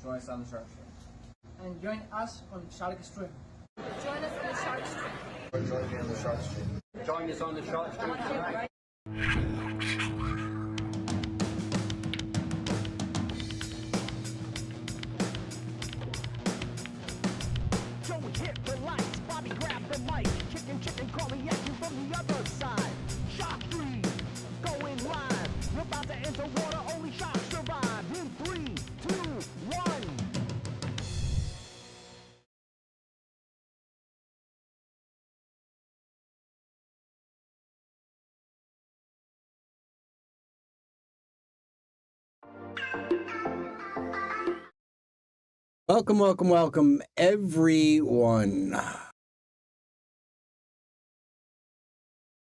Join us on the Shark Stream. And join us on Shark Stream. Join us on the Shark Stream. Or join me on the Shark Stream. Join us on the Shark Stream tonight. Joey hit the lights, Bobby grabbed the mic. Chicken calling action from the other side. Shark Stream, going live. We're about to enter water, only sharks survive. In 3, 2, 1. Welcome, everyone.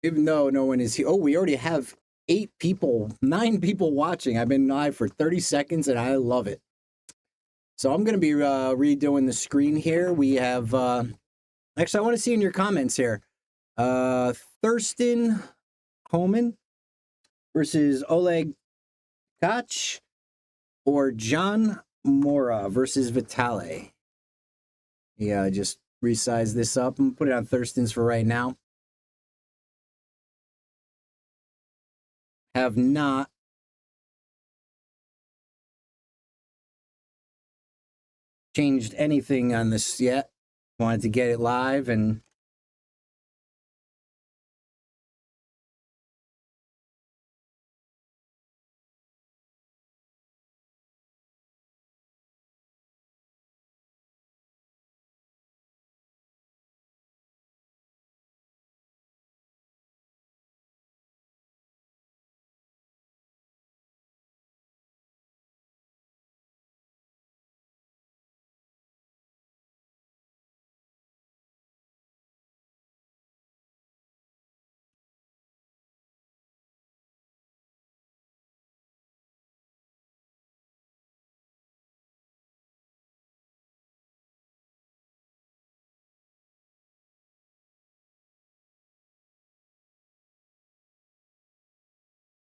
Even though no one is here. Oh, we already have 9 people watching. I've been live for 30 seconds, and I love it. So I'm going to be redoing the screen here. We have... actually, I want to see in your comments here. Thurston Hohmann versus Oleg Tkach, or John Mora versus Vitale. Yeah, just resize this up and put it on Thurston's for right now. Have not changed anything on this yet. Wanted to get it live and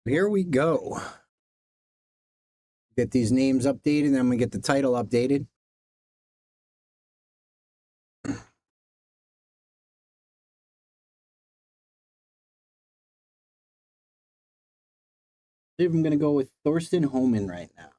here we go. Get these names updated, then we get the title updated. I believe I'm going to go with Thorsten Hohmann right now.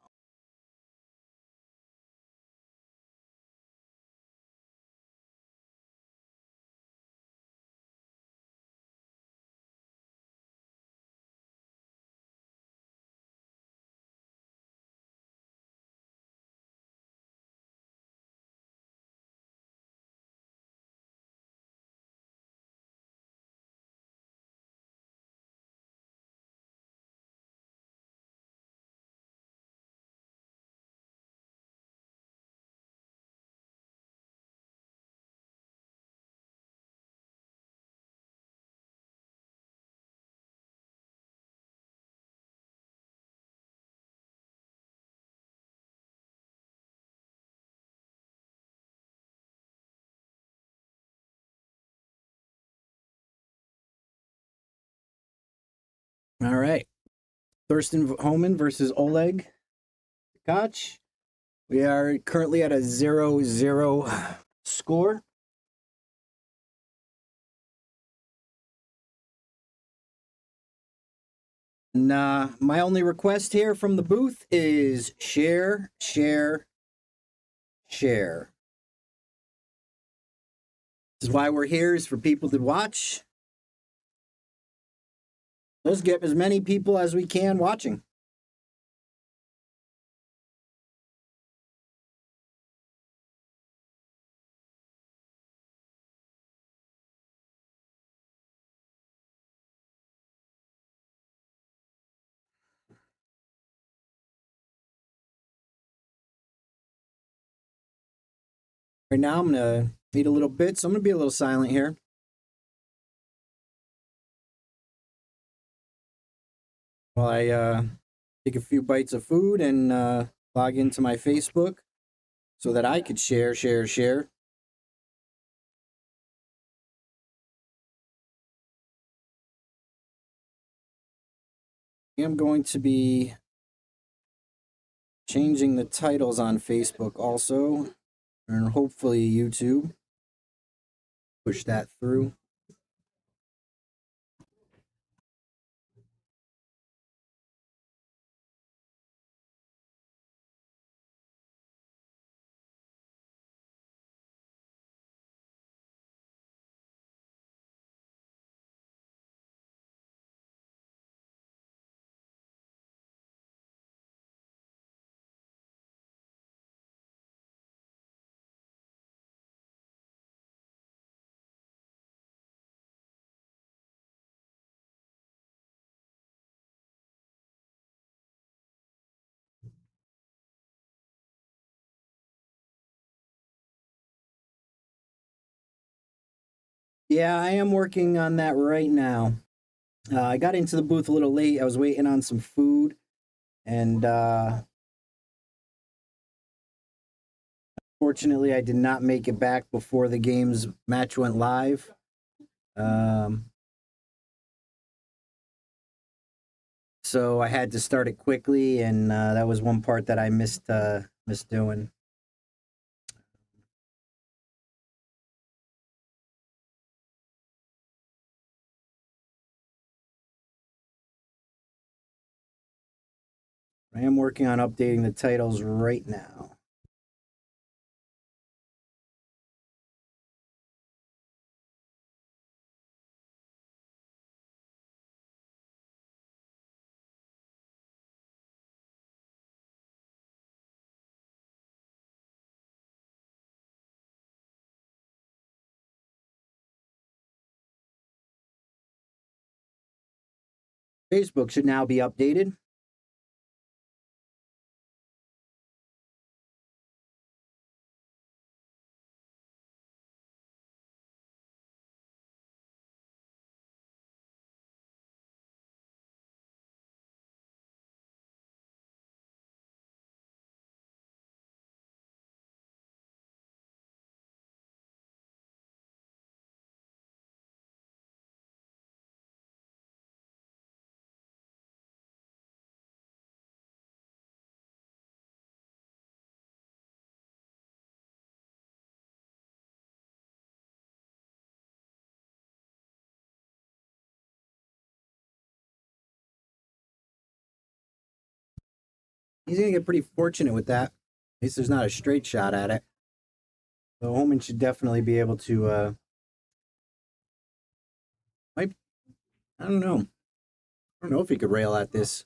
All right. Thurston Hohmann versus Oleg Tkach. We are currently at a 0-0 score. And my only request here from the booth is share. This is why we're here, is for people to watch. Let's get as many people as we can watching. Right now, I'm going to eat a little bit, so I'm going to be a little silent here. While I take a few bites of food and log into my Facebook so that I could share. I'm going to be changing the titles on Facebook also, and hopefully YouTube. Push that through. Yeah, I am working on that right now. I got into the booth a little late. I was waiting on some food, and fortunately, I did not make it back before the game's match went live. So I had to start it quickly, and that was one part that I missed doing. I am working on updating the titles right now. Facebook should now be updated. He's going to get pretty fortunate with that. At least there's not a straight shot at it. So Hohmann should definitely be able to... I don't know. I don't know if he could rail at this.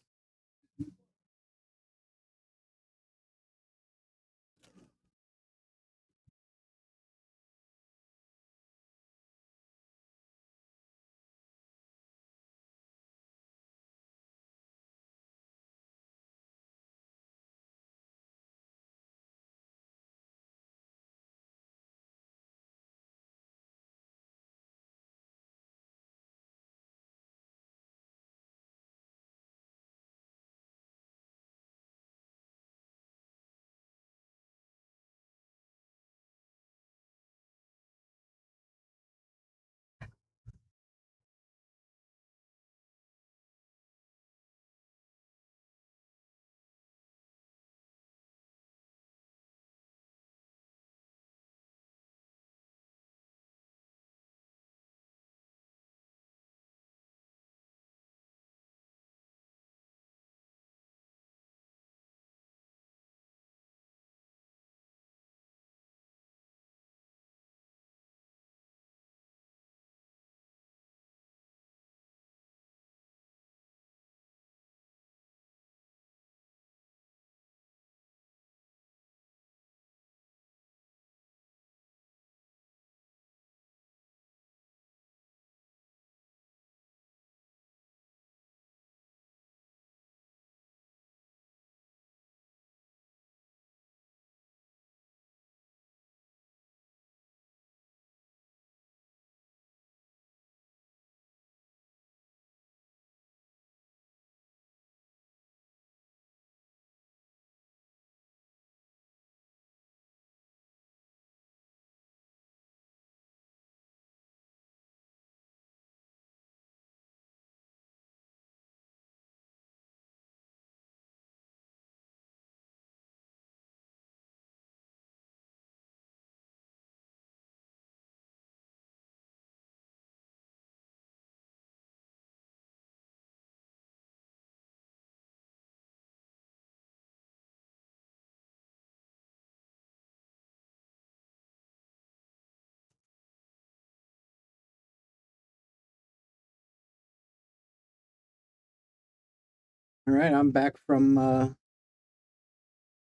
All right, I'm back from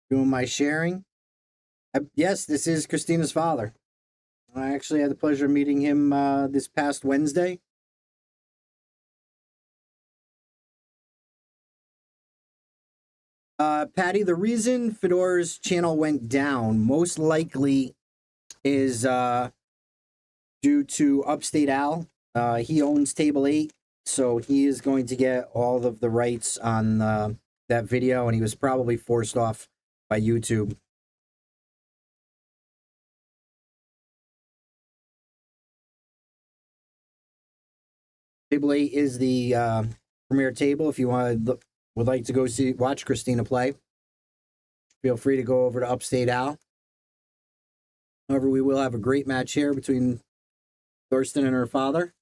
doing my sharing. Yes, this is Christina's father. I actually had the pleasure of meeting him this past Wednesday. Patty, the reason Fedor's channel went down most likely is due to Upstate Al. He owns Table 8, so he is going to get all of the rights on that video, and he was probably forced off by YouTube. Table 8 is the premier table. If you would like to go watch Christina play, feel free to go over to Upstate Al. However, we will have a great match here between Thorsten and her father.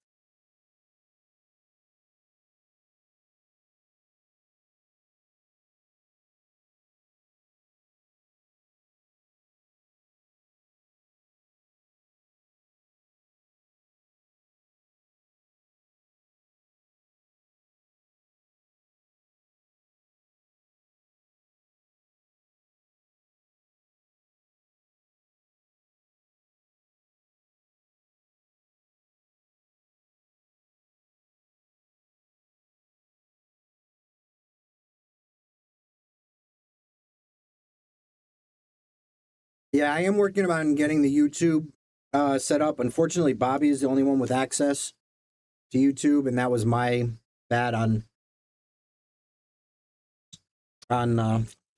Yeah, I am working on getting the YouTube set up. Unfortunately, Bobby is the only one with access to YouTube, and that was my bad on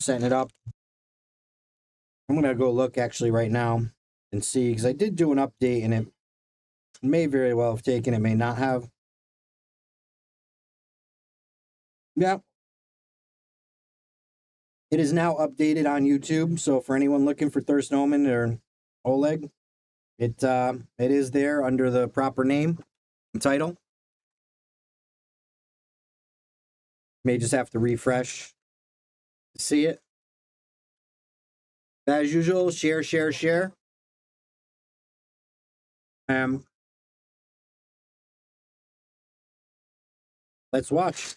setting it up. I'm gonna go look actually right now and see, because I did do an update, and it may very well have taken, it may not have. Yeah. It is now updated on YouTube, so for anyone looking for Thurston Hohmann or Oleg, it is there under the proper name and title. May just have to refresh to see it. As usual, share, share, share. Let's watch.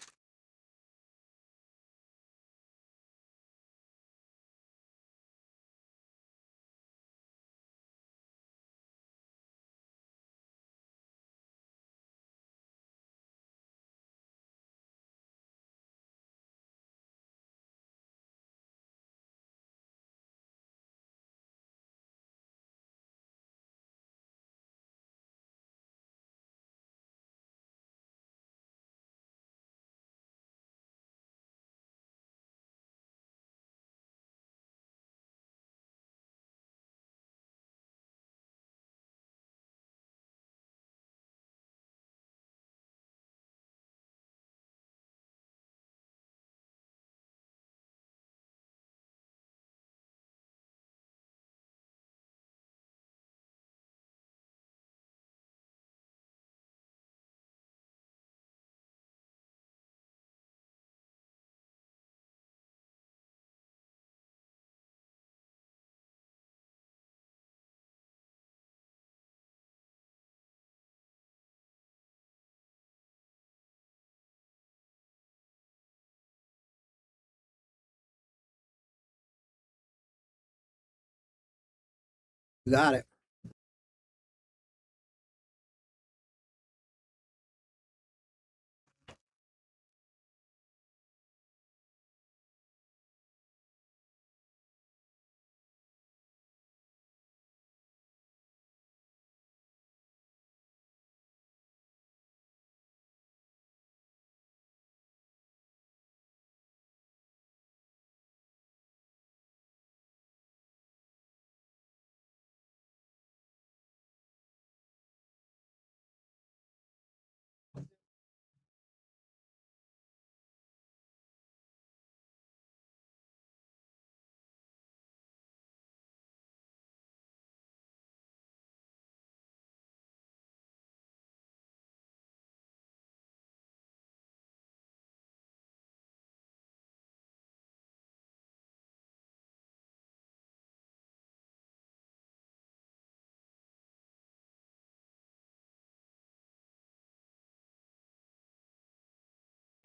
Got it.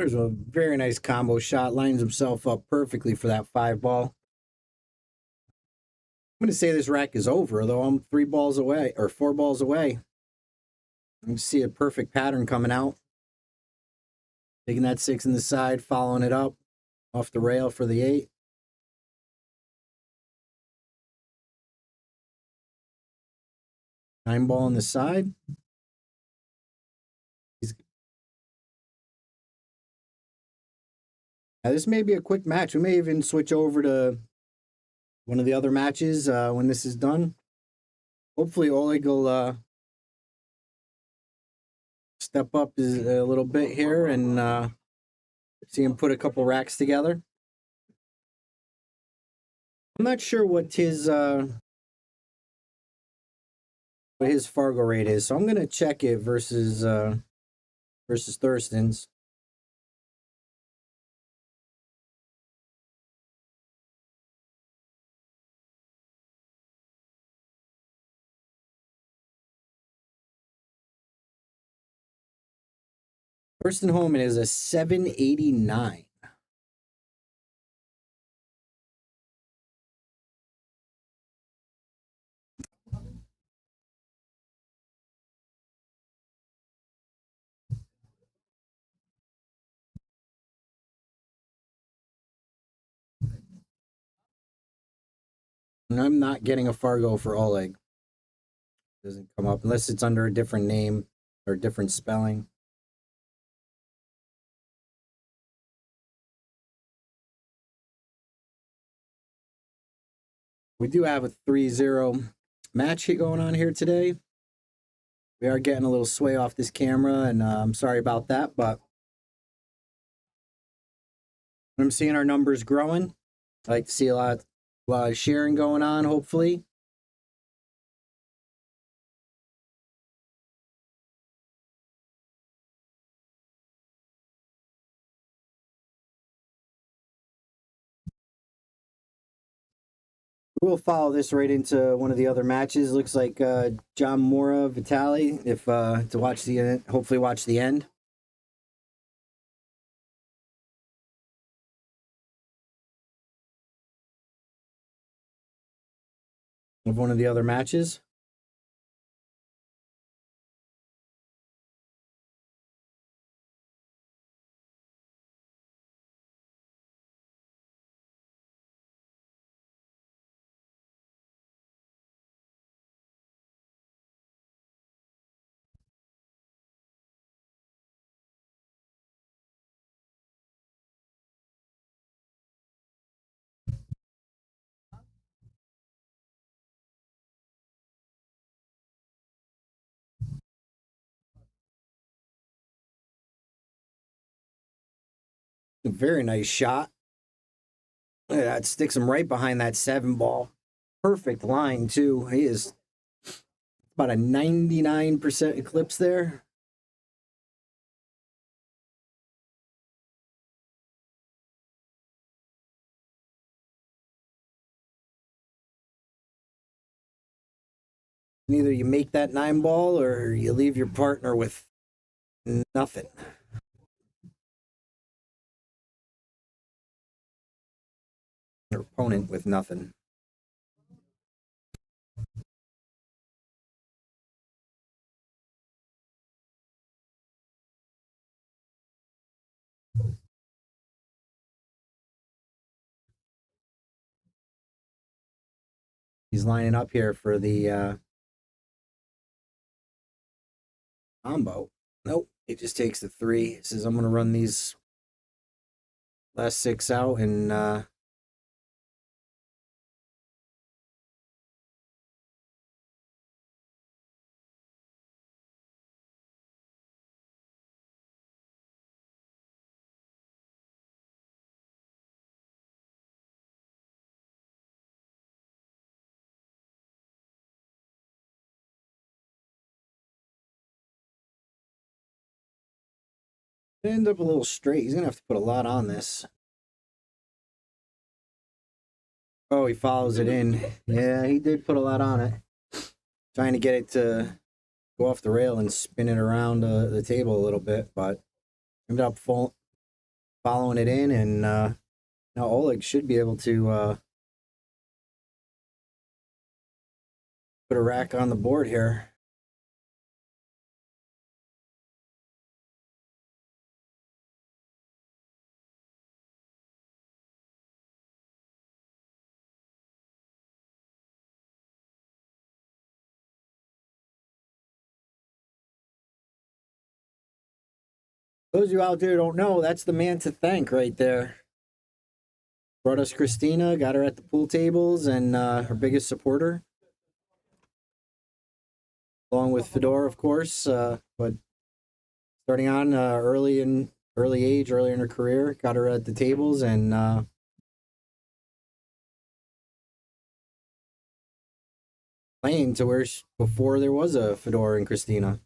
There's a very nice combo shot. Lines himself up perfectly for that 5-ball. I'm going to say this rack is over, though I'm 3 balls away, or 4 balls away. You see a perfect pattern coming out. Taking that 6 in the side, following it up off the rail for the 8. Nine ball on the side. Now, this may be a quick match. We may even switch over to one of the other matches when this is done. Hopefully, Oleg will step up a little bit here and see him put a couple racks together. I'm not sure what his Fargo rate is, so I'm gonna check it versus Thurston's. Thurston Hohmann is a 789. And I'm not getting a Fargo for Oleg. Doesn't come up unless it's under a different name or different spelling. We do have a 3-0 match here going on here today. We are getting a little sway off this camera, and I'm sorry about that, but I'm seeing our numbers growing. I like to see a lot of sharing going on, hopefully. We'll follow this right into one of the other matches. Looks like John Mora, Vitali, if to watch the end, hopefully watch the end. Of one of the other matches. A very nice shot. Look at that, sticks him right behind that 7-ball. Perfect line, too. He is about a 99% eclipse there. And either you make that 9-ball or you leave your partner with nothing. Your opponent with nothing. He's lining up here for the combo. Nope, he just takes the 3. He says, I'm going to run these last 6 out and end up a little straight. He's going to have to put a lot on this. Oh, he follows it in. Yeah, he did put a lot on it. Trying to get it to go off the rail and spin it around the table a little bit, but ended up following it in, and now Oleg should be able to put a rack on the board here. Those of you out there who don't know, that's the man to thank right there. Brought us Christina, got her at the pool tables, and her biggest supporter. Along with Fedor, of course, but starting on early in her career, got her at the tables, and playing to where before there was a Fedor and Christina.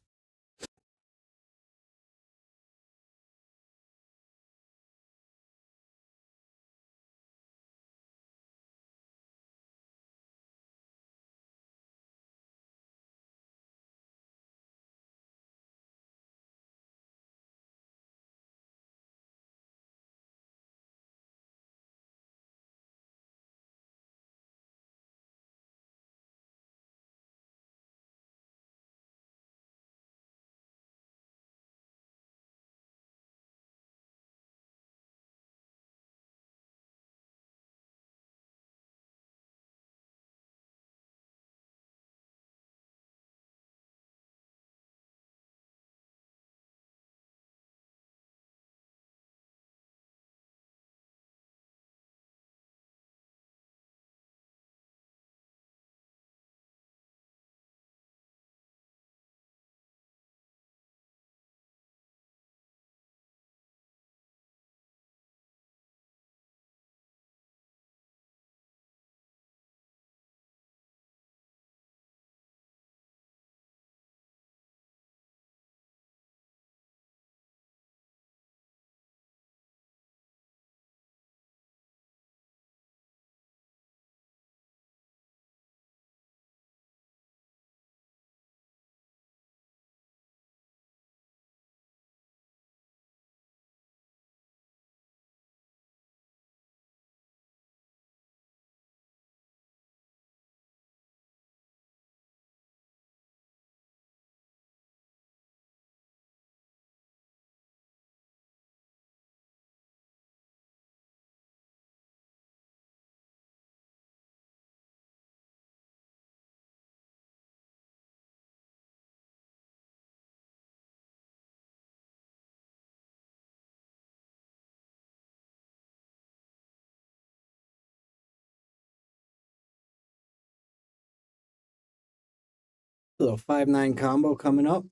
A little 5-9 combo coming up.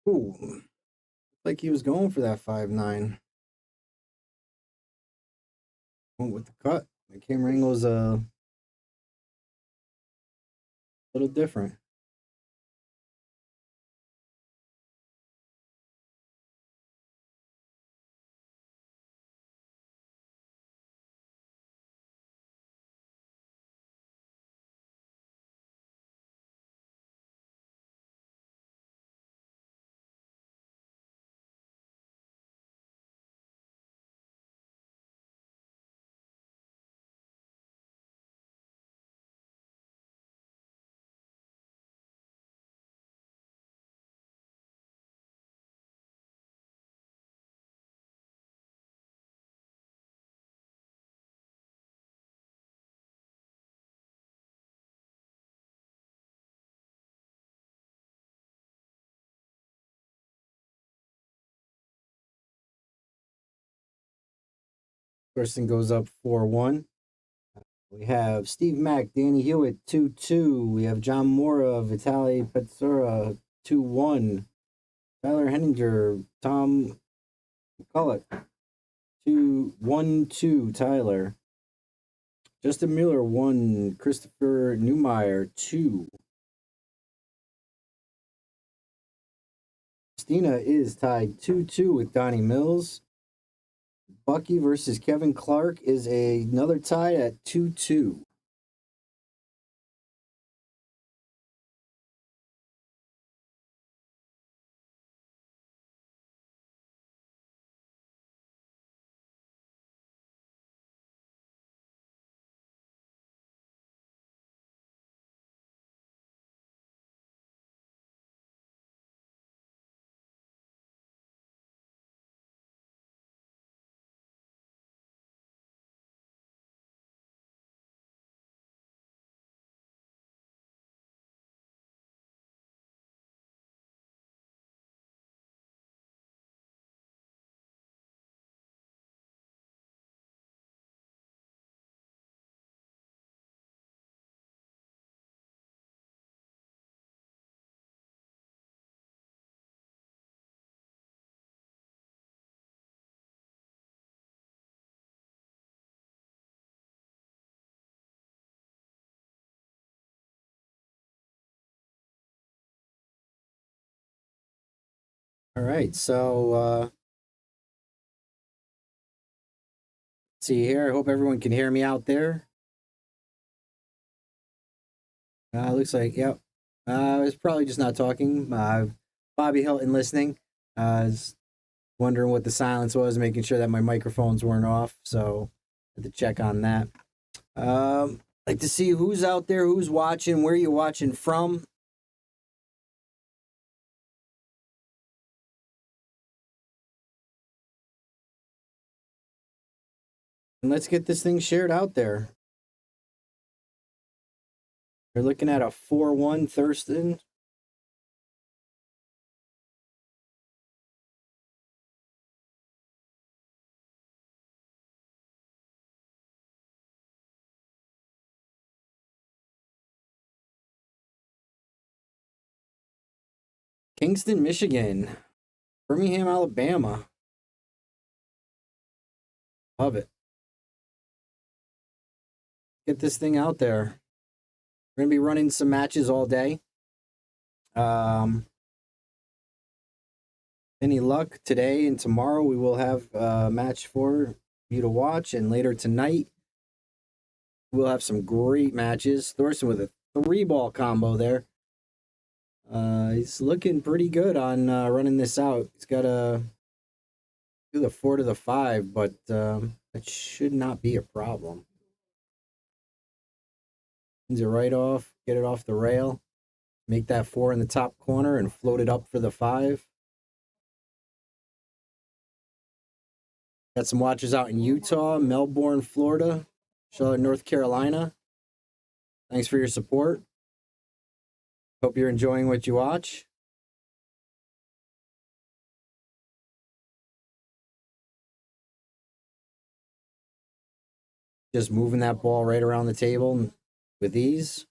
Ooh, like he was going for that 5-9. Went with the cut. The camera angle's a little different. Thorsten goes up 4-1. We have Steve Mack, Danny Hewitt 2-2. We have John Mora, Vitaly Petsura 2-1. Tyler Henninger, Tom McCulloch 1-2. Tyler. Justin Mueller 1. Christopher Newmeyer 2. Christina is tied 2-2 with Donnie Mills. Bucky versus Kevin Clark is another tie at 2-2. All right, so see here. I hope everyone can hear me out there. Looks like, yep. I was probably just not talking. Bobby Hilton listening. Was wondering what the silence was, making sure that my microphones weren't off. So I had to check on that. Like to see who's out there, who's watching, where you're watching from. And let's get this thing shared out there. You're looking at a 4-1 Thurston. Kingston, Michigan. Birmingham, Alabama. Love it. Get this thing out there. We're going to be running some matches all day. Any luck today and tomorrow, we will have a match for you to watch. And later tonight, we'll have some great matches. Thorsten with a 3-ball combo there. He's looking pretty good on running this out. He's got to do the 4 to the 5, but that should not be a problem. Sends it right off, get it off the rail, make that 4 in the top corner, and float it up for the 5. Got some watchers out in Utah, Melbourne, Florida, Charlotte, North Carolina. Thanks for your support. Hope you're enjoying what you watch. Just moving that ball right around the table with ease.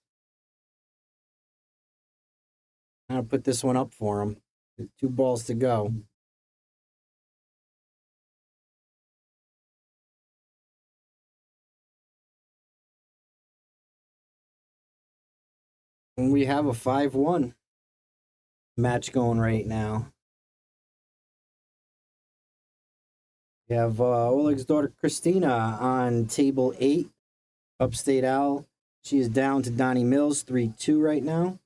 I'm going to put this one up for him. 2 balls to go. And we have a 5-1 match going right now. We have Oleg's daughter Christina on table 8. Upstate Al. She is down to Donnie Mills, 3-2 right now.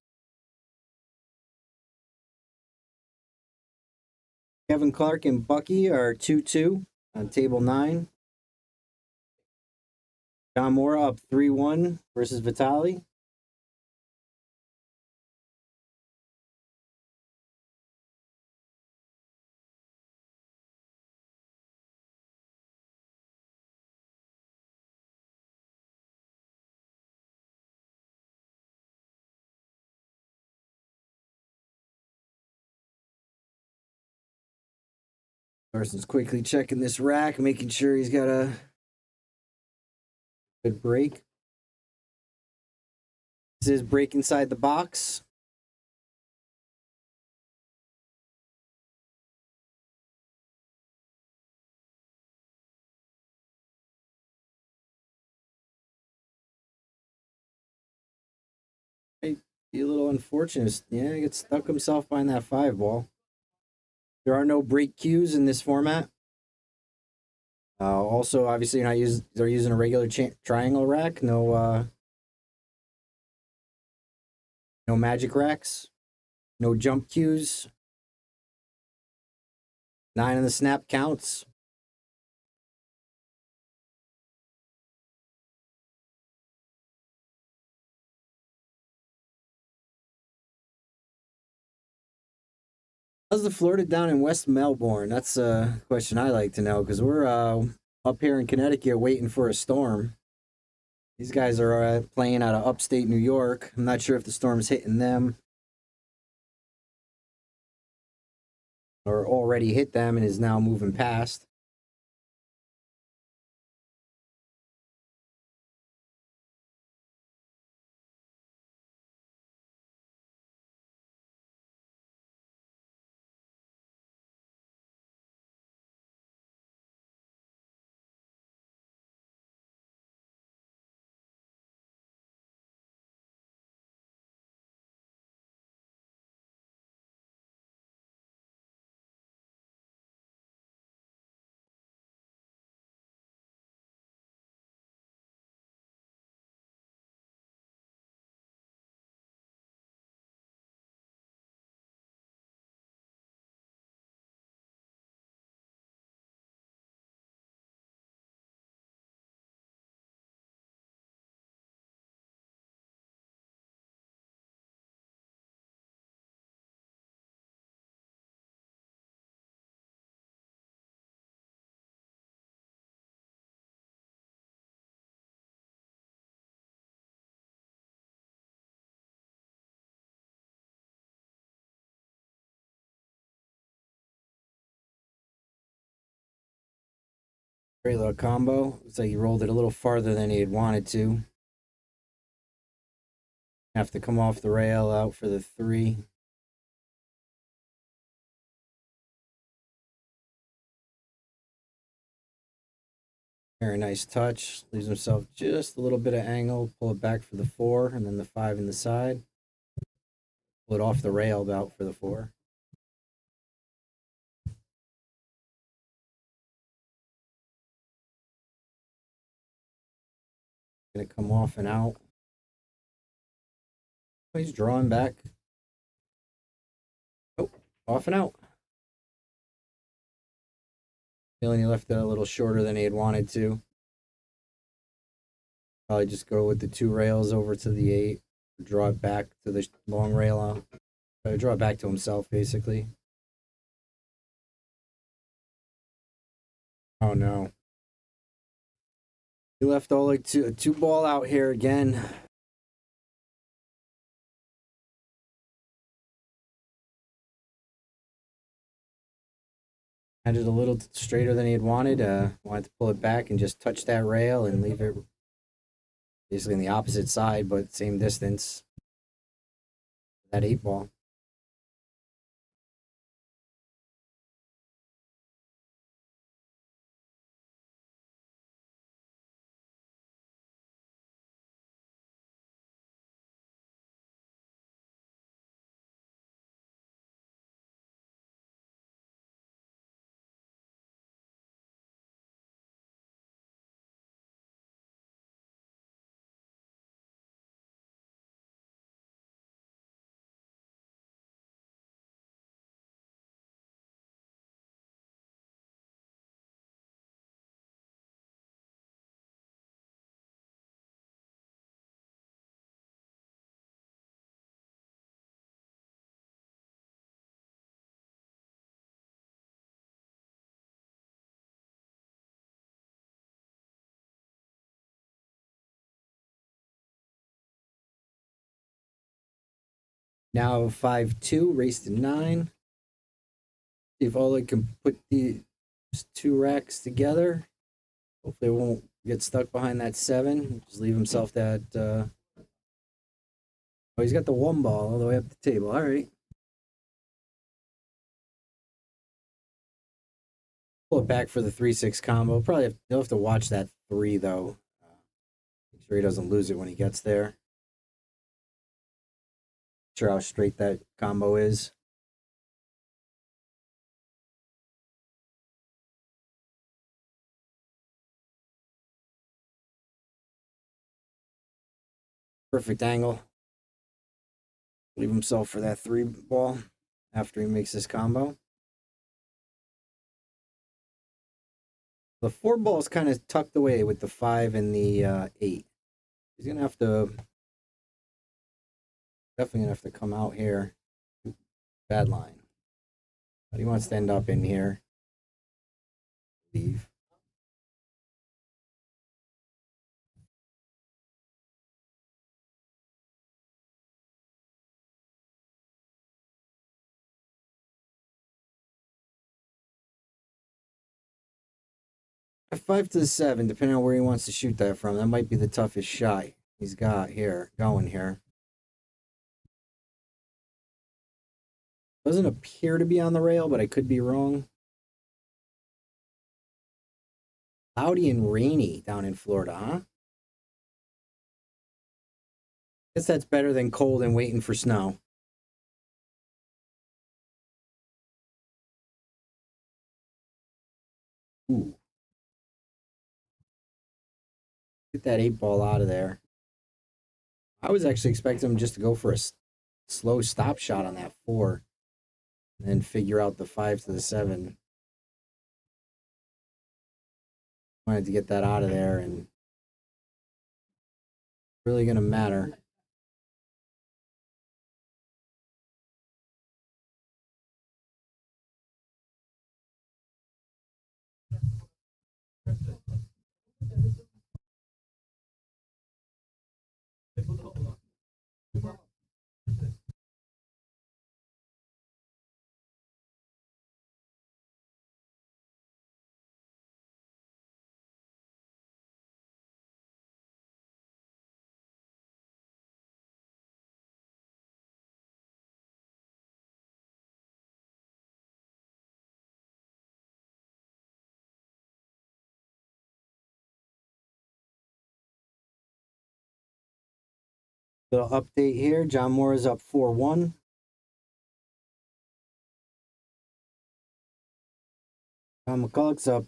Kevin Clark and Bucky are 2-2 on table 9. John Mora up 3-1 versus Vitali. Thurston's quickly checking this rack, making sure he's got a good break. This is break inside the box. Might be a little unfortunate. Yeah, he gets stuck himself behind that 5 ball. There are no break cues in this format. Also, obviously, they're using a regular triangle rack. No magic racks. No jump cues. 9 in the snap counts. How's the Florida down in West Melbourne? That's a question I like to know, because we're up here in Connecticut waiting for a storm. These guys are playing out of upstate New York. I'm not sure if the storm's hitting them or already hit them and is now moving past. Great little combo. Looks like he rolled it a little farther than he had wanted to. Have to come off the rail out for the 3. Very nice touch. Leaves himself just a little bit of angle. Pull it back for the 4, and then the 5 in the side. Pull it off the rail about for the 4. Gonna come off and out. He's drawing back. Oh, off and out. Feeling he left that a little shorter than he had wanted to. Probably just go with the 2 rails over to the 8. Draw it back to the long rail out. Draw it back to himself, basically. Oh no. He left Oleg a 2 ball out here again. Had it a little straighter than he had wanted. Wanted to pull it back and just touch that rail and leave it basically on the opposite side, but same distance. That 8 ball. Now 5-2, race to 9. See if Oleg can put these 2 racks together. Hopefully it won't get stuck behind that 7. Just leave himself that... Oh, he's got the 1 ball all the way up the table. All right. Pull it back for the 3-6 combo. Probably he'll have to watch that 3, though. Make sure he doesn't lose it when he gets there. Sure how straight that combo is. Perfect angle. Leave himself for that 3 ball after he makes this combo. The 4 ball is kind of tucked away with the 5 and the 8. He's gonna have to definitely gonna have to come out here. Bad line. But he wants to end up in here. Leave. A 5 to the 7, depending on where he wants to shoot that from. That might be the toughest shot he's got here, going here. Doesn't appear to be on the rail, but I could be wrong. Cloudy and rainy down in Florida, huh? Guess that's better than cold and waiting for snow. Ooh. Get that 8 ball out of there. I was actually expecting him just to go for a slow stop shot on that 4. And then figure out the 5 to the 7. Wanted to get that out of there, and really going to matter. Little update here. John Mora's up 4-1. Tom McCulloch's up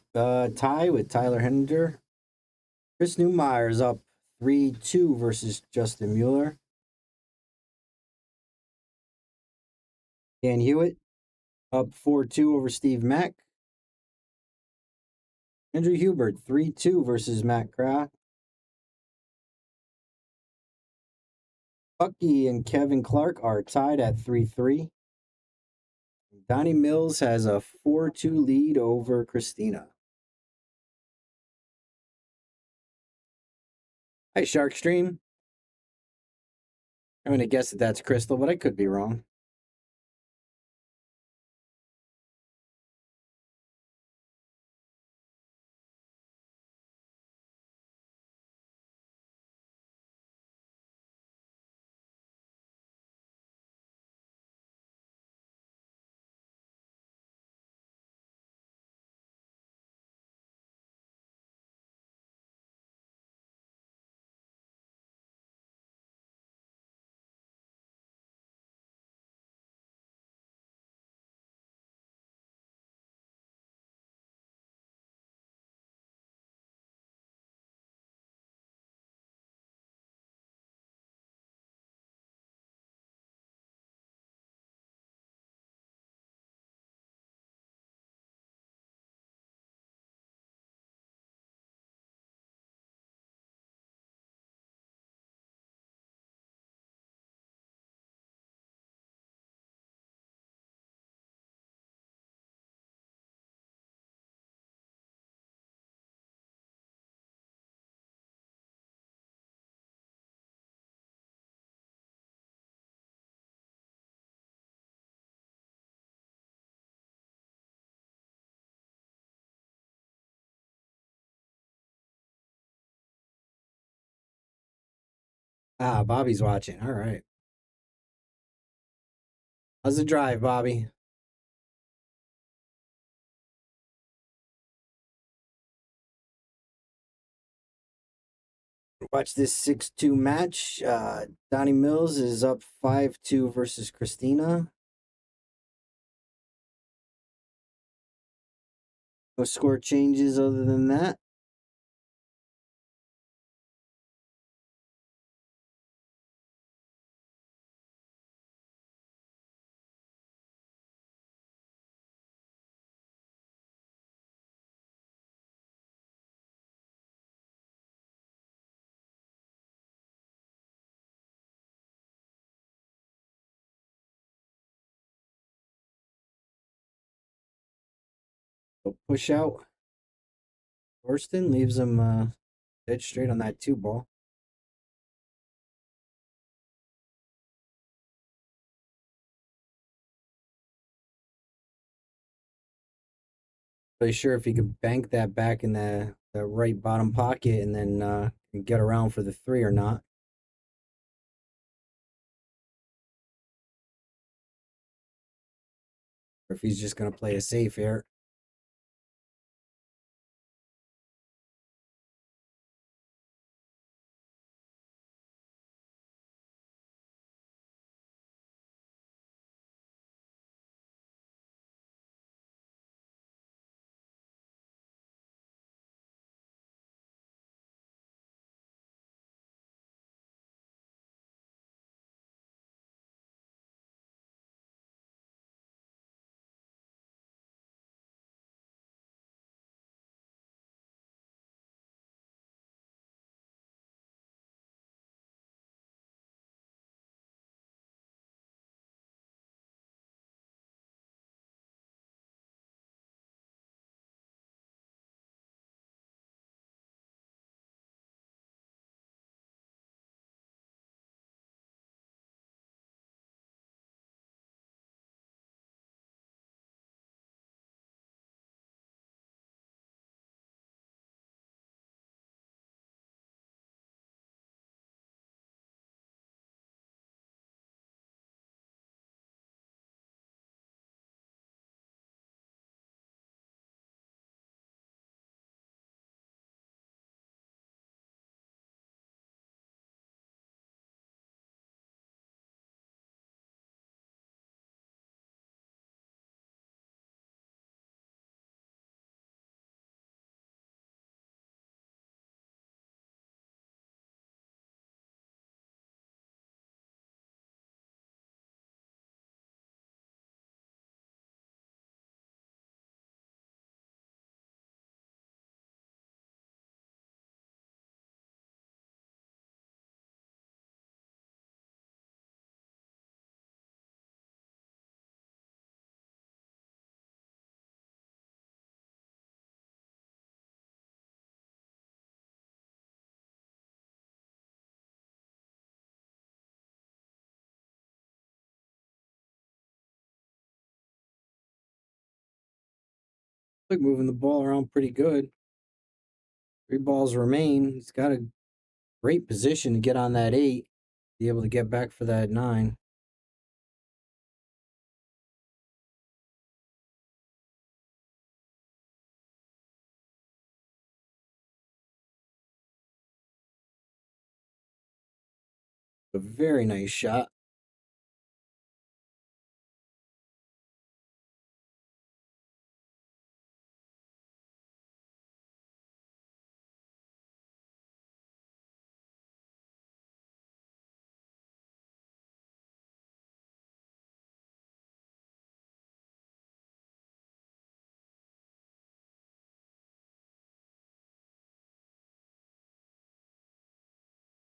tie with Tyler Hender. Chris Newmeyer's up 3-2 versus Justin Mueller. Dan Hewitt up 4-2 over Steve Mack. Andrew Hubert 3-2 versus Matt Kraft. Bucky and Kevin Clark are tied at 3-3. Donnie Mills has a 4-2 lead over Christina. Hi, Sharkstream. I'm going to guess that that's Crystal, but I could be wrong. Ah, Bobby's watching. All right. How's the drive, Bobby? Watch this 6-2 match. Donnie Mills is up 5-2 versus Christina. No score changes other than that. So push out. Thorsten leaves him dead straight on that 2-ball. Really sure if he could bank that back in the right bottom pocket and then get around for the 3 or not. Or if he's just going to play it safe here. Like moving the ball around pretty good. 3 balls remain. He's got a great position to get on that 8. Be able to get back for that 9. A very nice shot.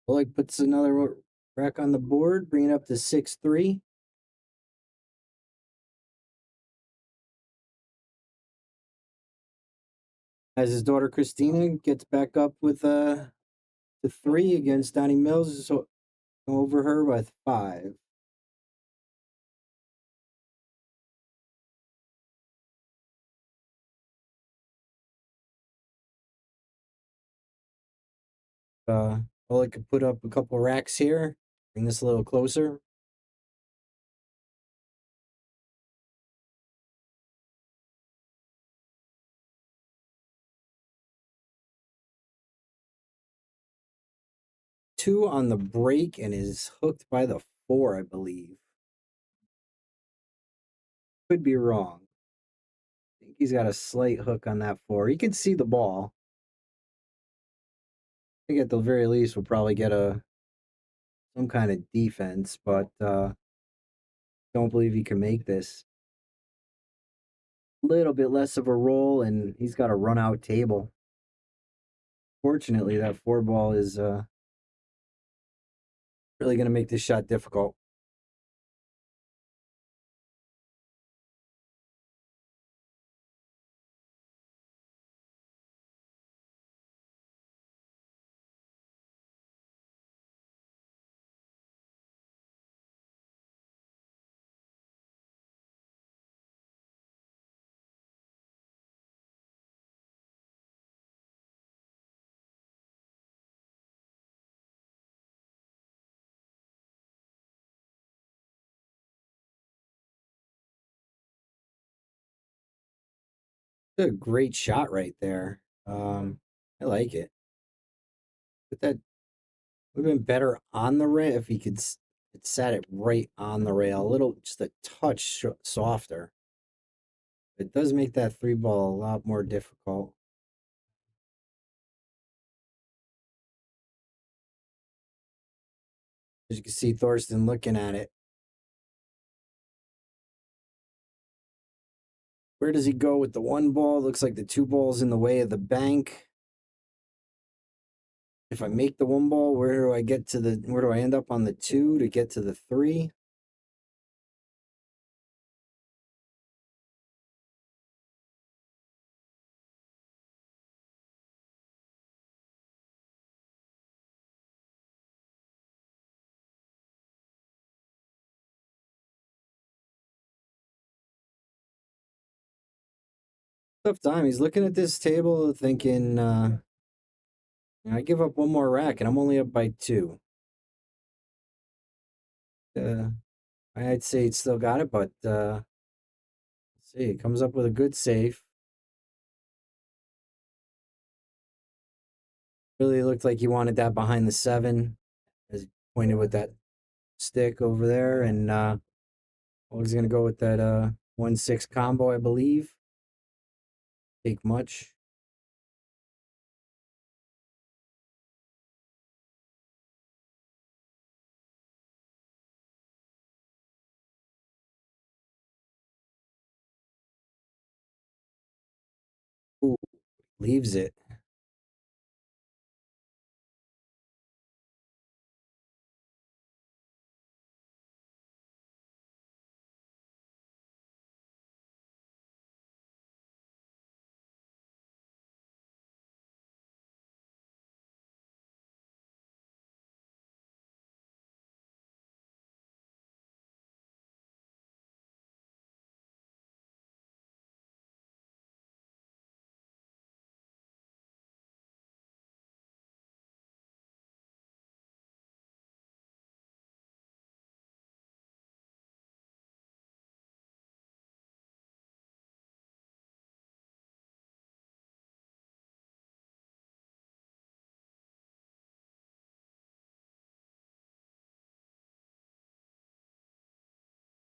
Oleg puts another rack on the board, bringing it up to 6-3. As his daughter Christina gets back up with the 3 against Donnie Mills, so over her with 5. Oleg could put up a couple racks here, bring this a little closer. Two on the break and is hooked by the 4, I believe. Could be wrong. I think he's got a slight hook on that 4. He can see the ball. I think at the very least we'll probably get some kind of defense, but don't believe he can make this. A little bit less of a roll, and he's got a run out table. Fortunately, that 4 ball is really going to make this shot difficult. A great shot right there. I like it. But that would have been better on the rail if he could it sat it right on the rail, a little, just a touch softer. It does make that 3 ball a lot more difficult. As you can see, Thorsten looking at it. Where does he go with the 1 ball? Looks like the 2 ball's in the way of the bank. If I make the 1 ball, where do I end up on the 2 to get to the 3? Tough time. He's looking at this table thinking, I give up 1 more rack and I'm only up by 2. I'd say he's still got it, but let's see. He comes up with a good save. Really looked like he wanted that behind the 7, as he pointed with that stick over there. And Oleg's going to go with that 1-6 combo, I believe. Take much. Ooh, leaves it.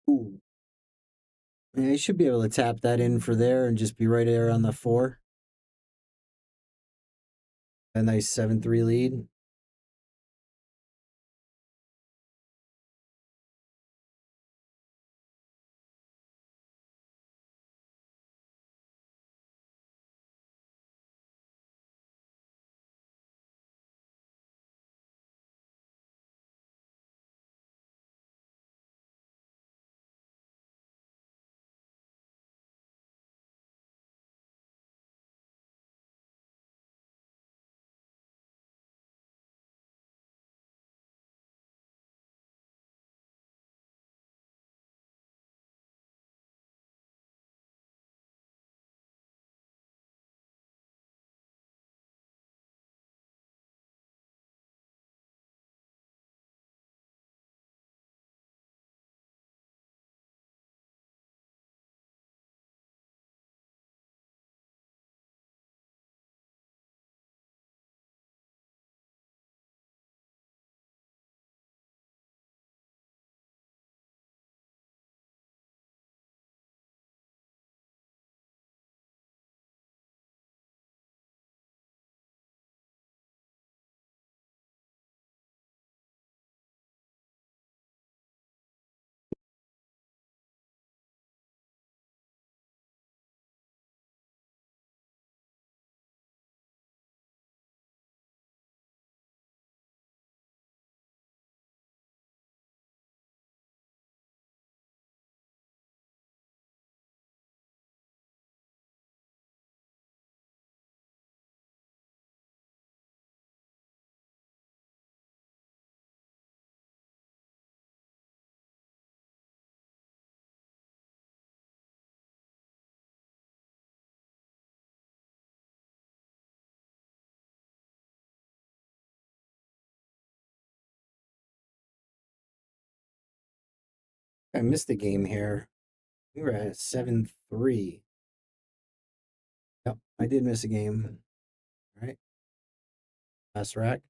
Ooh. Yeah, you should be able to tap that in for there and just be right there on the 4. A nice 7-3 lead. I missed the game here. We were at 7-3. Yep, I did miss a game. All right. Last rack.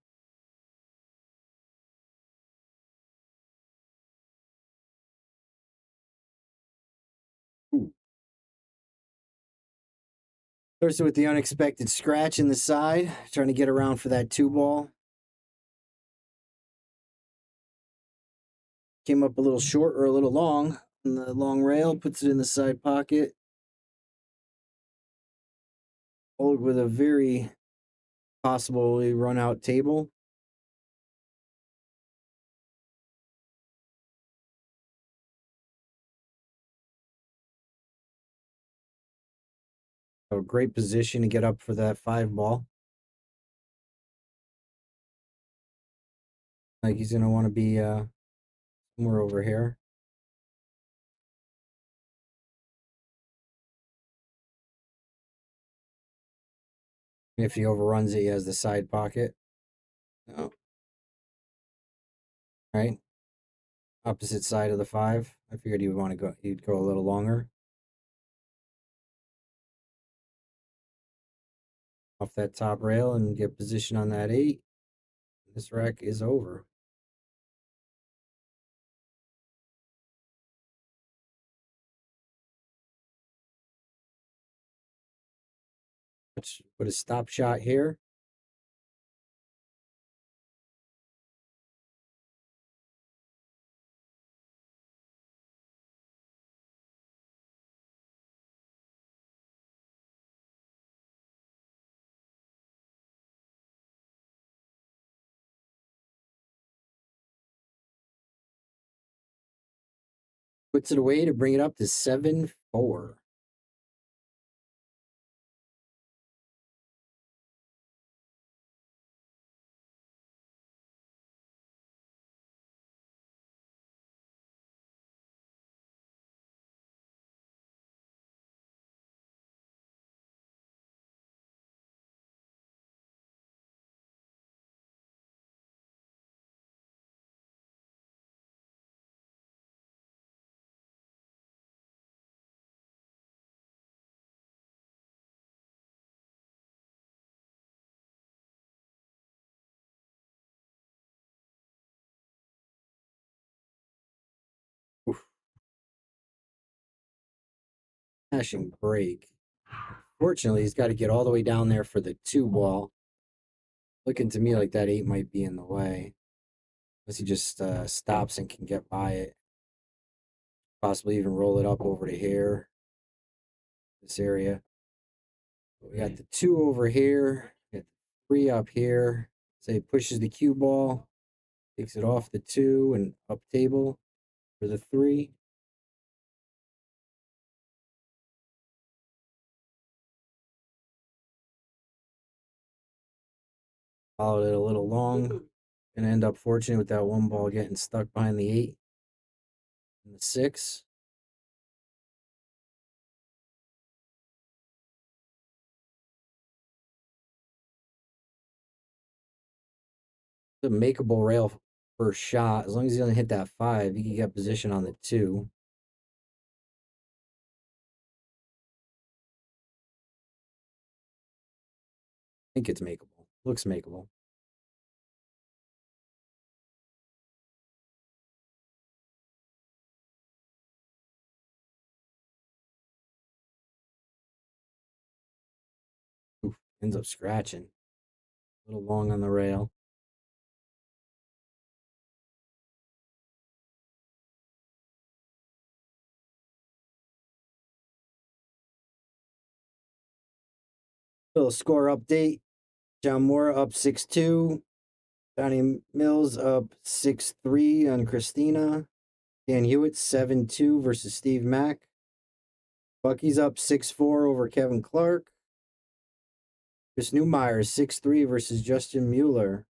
Ooh. Thurston with the unexpected scratch in the side, trying to get around for that 2-ball. Came up a little short or a little long on the long rail, puts it in the side pocket. Oleg with a very possibly run out table. A great position to get up for that 5-ball. Like he's gonna want to be somewhere over here. If he overruns it, he has the side pocket. No. Right. Opposite side of the 5. I figured he would want to go. He'd go a little longer. Off that top rail and get position on that 8. This rack is over. Let's put a stop shot here. Puts it away to bring it up to 7-4. Smashing break. Fortunately, he's got to get all the way down there for the 2 ball. Looking to me like that 8 might be in the way. Unless he just stops and can get by it. Possibly even roll it up over to here. This area. We got the 2 over here. We got the 3 up here. Say pushes the cue ball. Takes it off the 2 and up table for the 3. Followed it a little long. Gonna end up fortunate with that 1 ball getting stuck behind the 8 and the 6. It's a makeable rail first shot. As long as he doesn't hit that 5, he can get position on the 2. I think it's makeable. Looks makeable. Oof, ends up scratching. A little long on the rail. Little score update. John Moore up 6-2. Donnie Mills up 6-3 on Christina. Dan Hewitt 7-2 versus Steve Mack. Bucky's up 6-4 over Kevin Clark. Chris Newmeyer 6-3 versus Justin Mueller.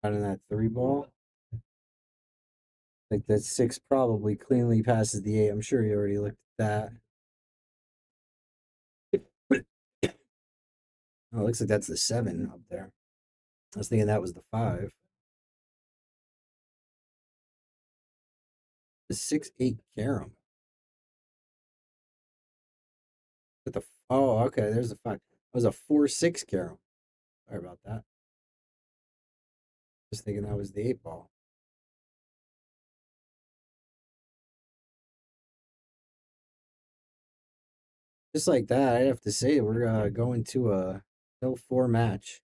Out in that 3 ball. Like that 6 probably cleanly passes the 8. I'm sure you already looked at that. Oh, it looks like that's the 7 up there. I was thinking that was the 5. The 6-8 carom. With the okay, there's the 5. It was a 4-6 carom. Sorry about that. Just thinking that was the 8 ball. Just like that, I have to say we're going to a hill 4 match.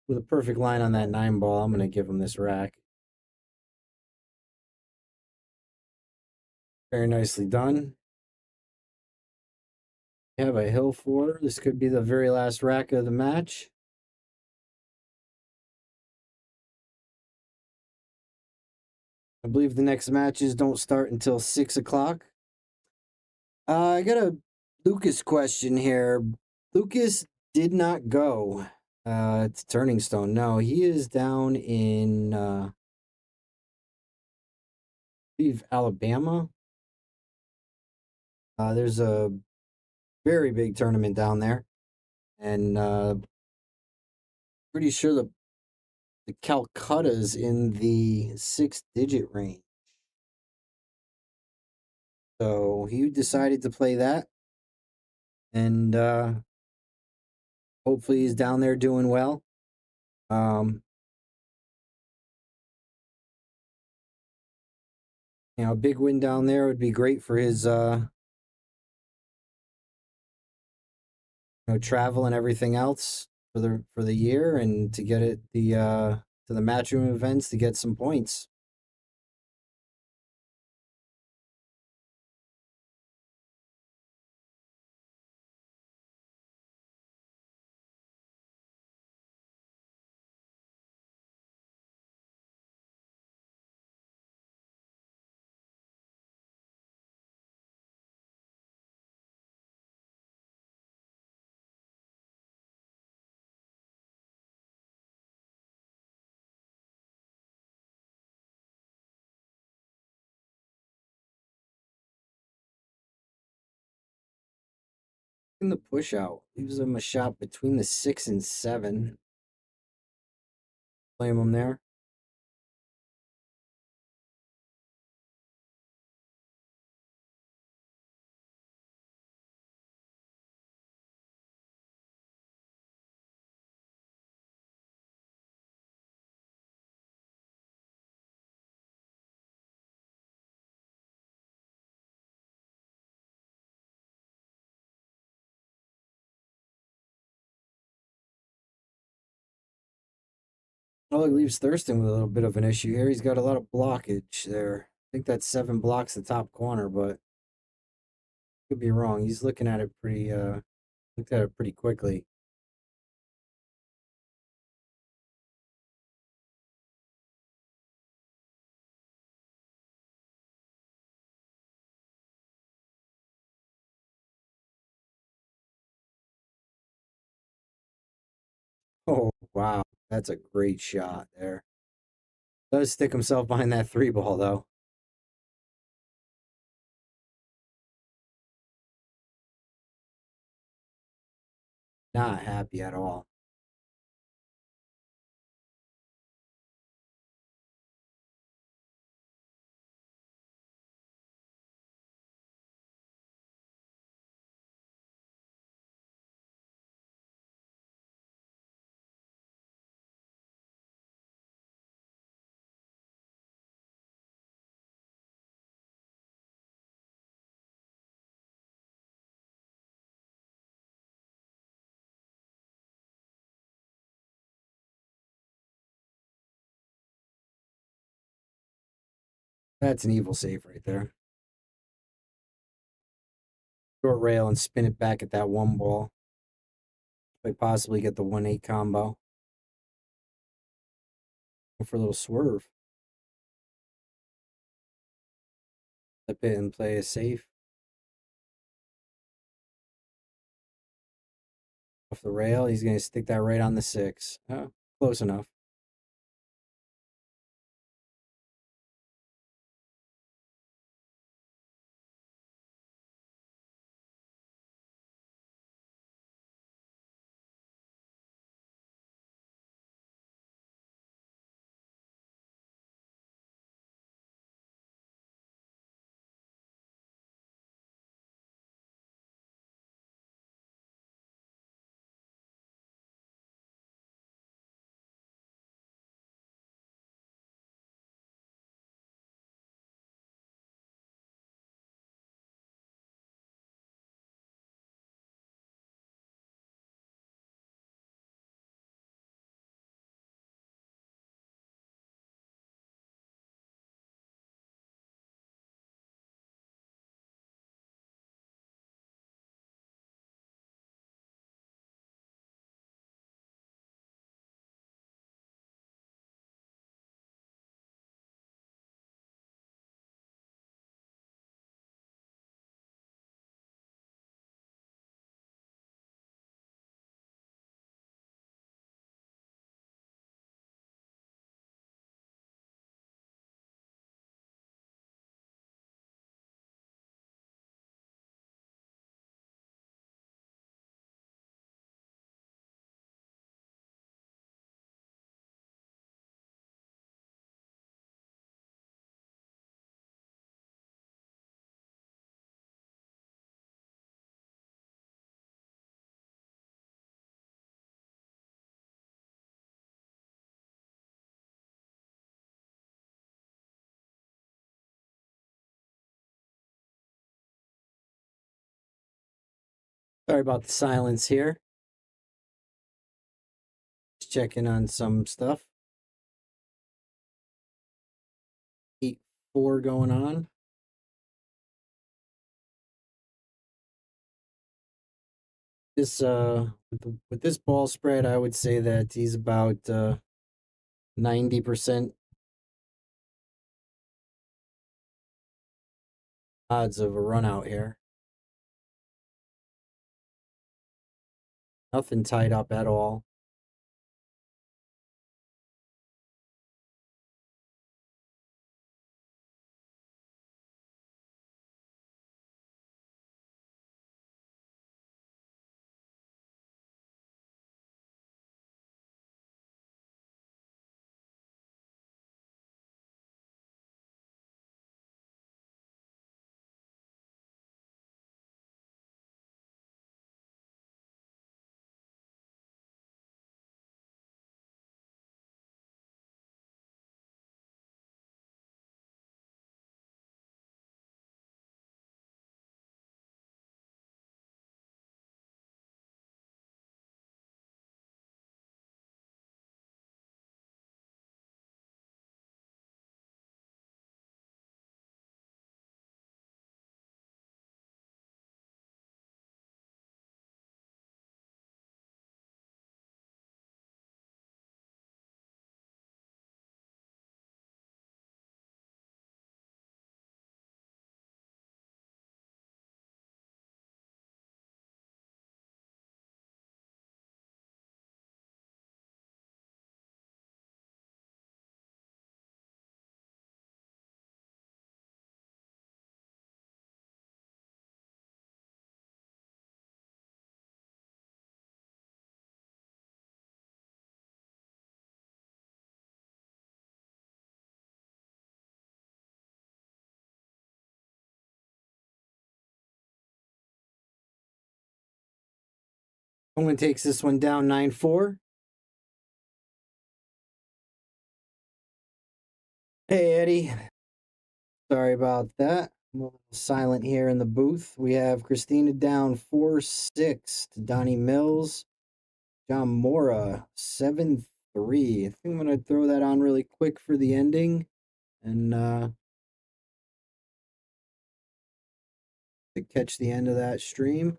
With a perfect line on that 9 ball, I'm going to give him this rack. Very nicely done. We have a hill 4. This could be the very last rack of the match. I believe the next matches don't start until 6 o'clock. I got a Lucas question here. Lucas did not go to Turning Stone. No, he is down in I believe Alabama. There's a very big tournament down there. And pretty sure the Calcutta's in the 6-digit range. So he decided to play that. And hopefully he's down there doing well. A big win down there would be great for his travel and everything else for the year, and to get it to the matchroom events to get some points. In the push out, leaves him a shot between the 6 and 7. Blame him there. Oleg leaves Thurston with a little bit of an issue here. He's got a lot of blockage there. I think that's 7 blocks the top corner, but could be wrong. He's looking at it looked at it pretty quickly. Oh, wow. That's a great shot there. Does stick himself behind that 3 ball, though. Not happy at all. That's an evil save right there. Short rail and spin it back at that 1 ball. Might possibly get the 1-8 combo. Go for a little swerve. Flip it and play a safe. Off the rail, he's going to stick that right on the 6. Oh, close enough. Sorry about the silence here. Just checking on some stuff. 8-4 going on. This with this ball spread, I would say that he's about 90% odds of a run out here. Nothing tied up at all. Hohmann takes this one down 9-4. Hey, Eddie. Sorry about that. I'm a little silent here in the booth. We have Christina down 4-6 to Donnie Mills. John Mora 7-3. I think I'm going to throw that on really quick for the ending. And to catch the end of that stream.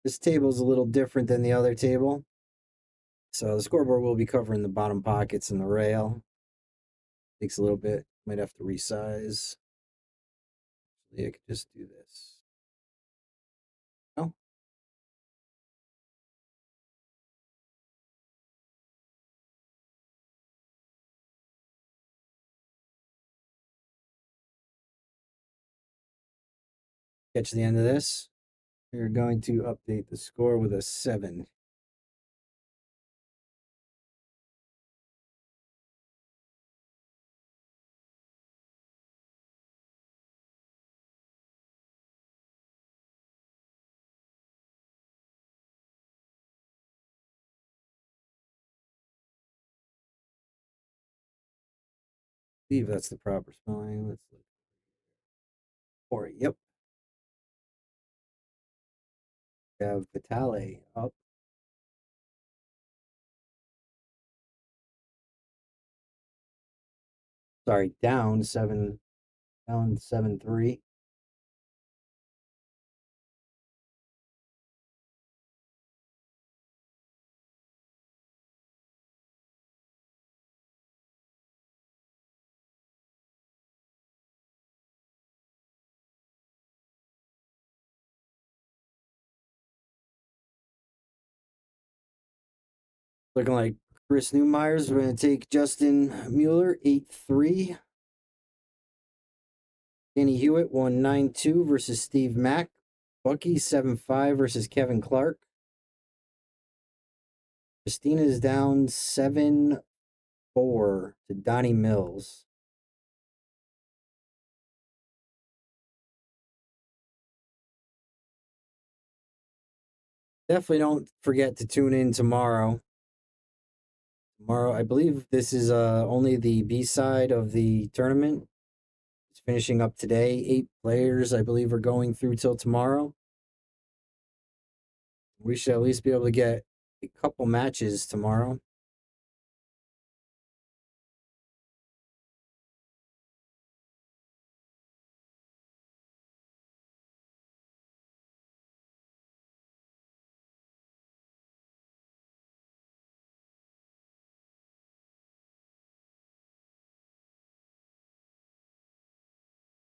This table is a little different than the other table. So the scoreboard will be covering the bottom pockets and the rail. Takes a little bit. Might have to resize. Yeah, I could just do this. Oh. Catch the end of this. We're going to update the score with a 7. I believe that's the proper spelling. Let's look. Or yep. We have Vitale up. Sorry, down 7-3. Looking like Chris Newmeyer's. We're going to take Justin Mueller 8-3. Danny Hewitt 1-9-2 versus Steve Mack. Bucky 7-5 versus Kevin Clark. Christina is down 7-4 to Donnie Mills. Definitely don't forget to tune in tomorrow. Tomorrow, I believe this is only the B side of the tournament. It's finishing up today. 8 players, I believe, are going through till tomorrow. We should at least be able to get a couple matches tomorrow.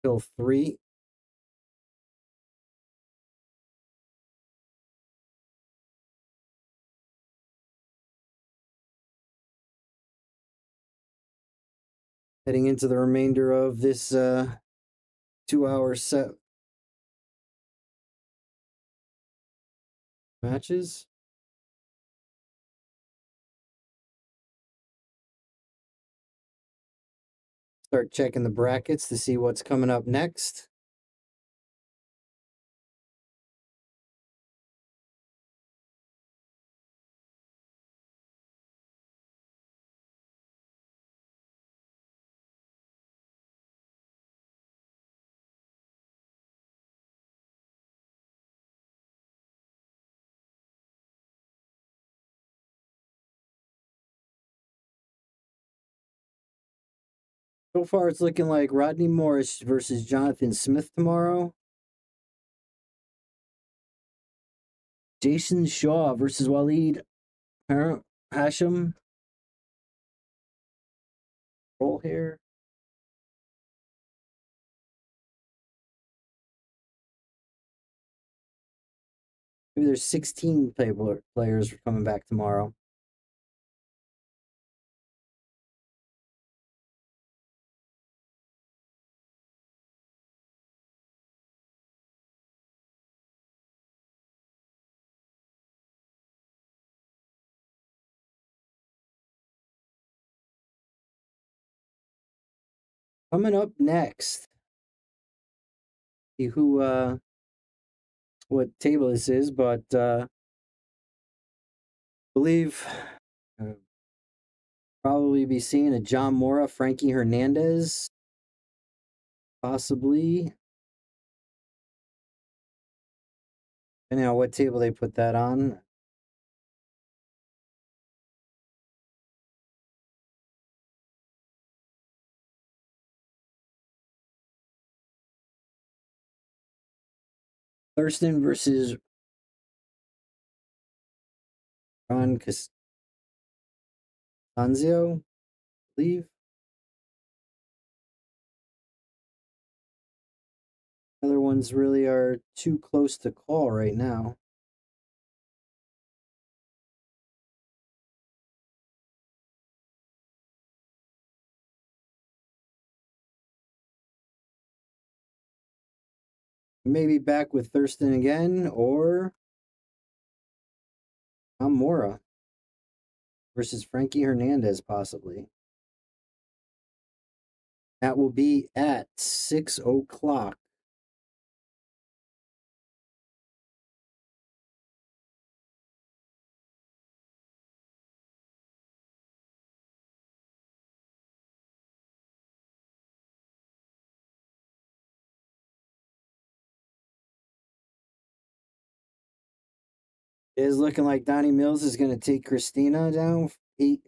Till 3. Heading into the remainder of this 2-hour set matches. Start checking the brackets to see what's coming up next. So far, it's looking like Rodney Morris versus Jonathan Smith tomorrow. Jayson Shaw versus Waleed Hashem. Roll here. Maybe there's 16 players coming back tomorrow. Coming up next, see who what table this is, but believe probably be seeing a John Mora, Frankie Hernandez, possibly. Depending on what table they put that on. Thurston versus Ron Costanzo, I believe. Other ones really are too close to call right now. Maybe back with Thurston again, or Mora versus Frankie Hernandez, possibly. That will be at 6 o'clock. It is looking like Donnie Mills is going to take Christina down 8-4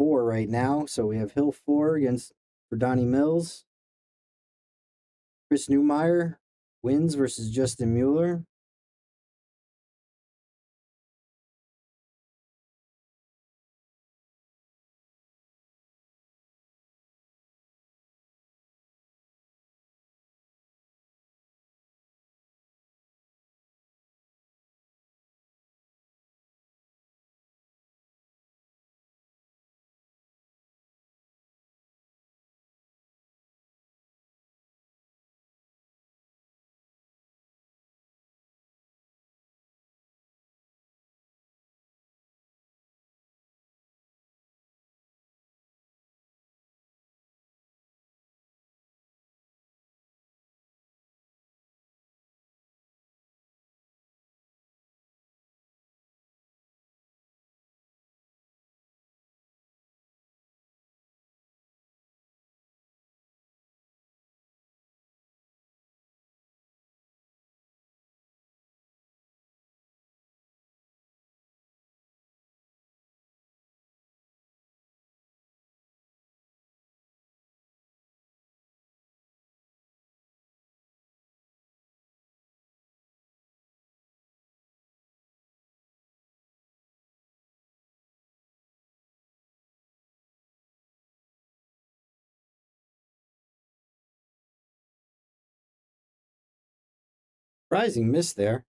right now. So we have Hill 4 for Donnie Mills. Chris Newmeyer wins versus Justin Mueller. Surprising miss there.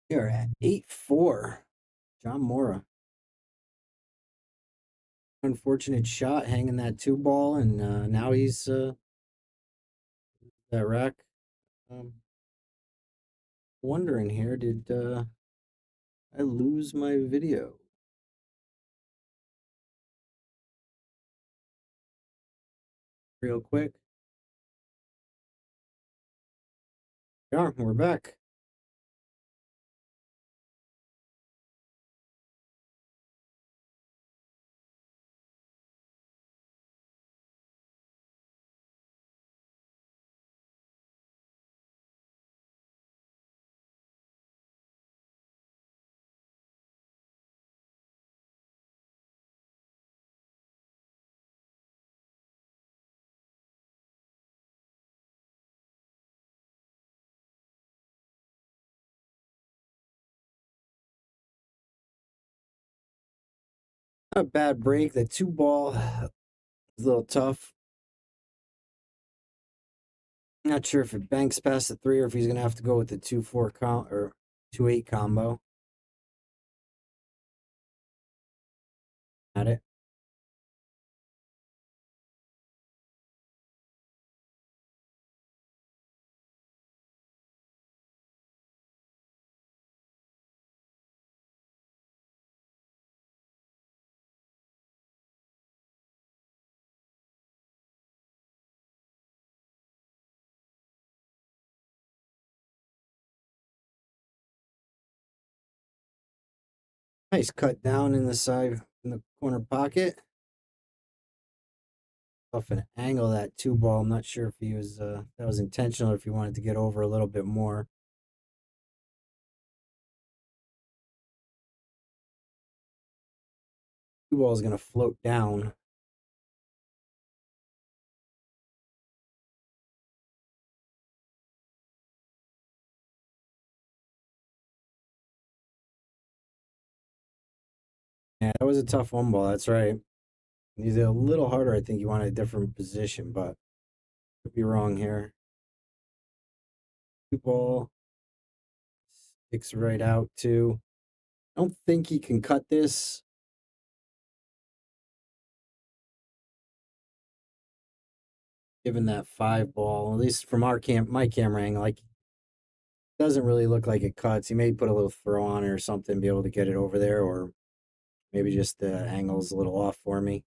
We are at 8-4. John Mora. Unfortunate shot hanging that 2-ball, and now he's that rack. Wondering here, did I lose my video? Real quick. Yeah, we're back. Not a bad break. The 2-ball is a little tough. Not sure if it banks past the 3 or if he's gonna have to go with the 2-4 or 2-8 combo. At it. Nice cut down in the side in the corner pocket. Off an angle that 2-ball. I'm not sure if he was that was intentional or if he wanted to get over a little bit more. Two-ball is gonna float down. Yeah, that was a tough 1-ball. That's right. He's a little harder. I think you wanted a different position, but could be wrong here. 2-ball sticks right out too. I don't think he can cut this. Given that 5-ball, at least from my camera angle, like doesn't really look like it cuts. He may put a little throw on it or something, be able to get it over there, or maybe just the angle's a little off for me.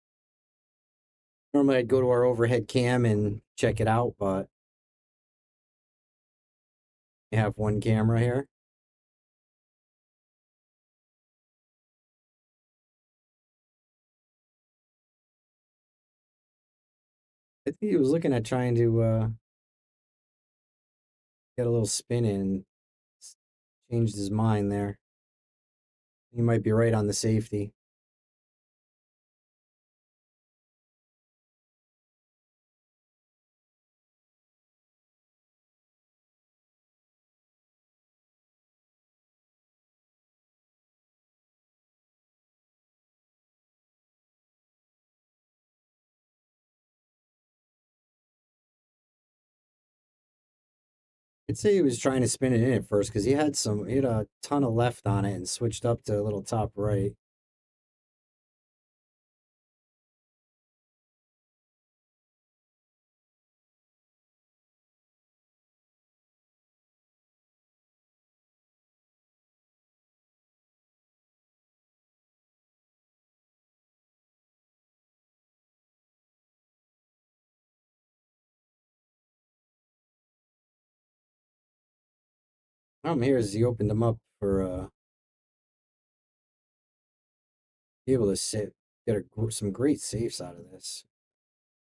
Normally I'd go to our overhead cam and check it out, but I have one camera here. I think he was looking at trying to get a little spin in. Changed his mind there. He might be right on the safety. I'd say he was trying to spin it in at first because he had a ton of left on it and switched up to a little top right. Problem here is he opened them up for be able to get some great safes out of this.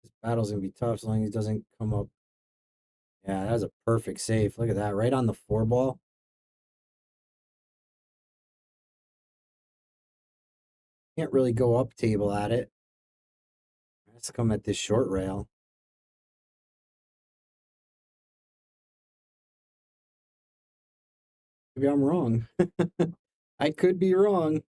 This battle's gonna be tough as long as he doesn't come up. Yeah, that was a perfect safe. Look at that, right on the 4 ball. Can't really go up table at it. Has to come at this short rail. Maybe I'm wrong. I could be wrong.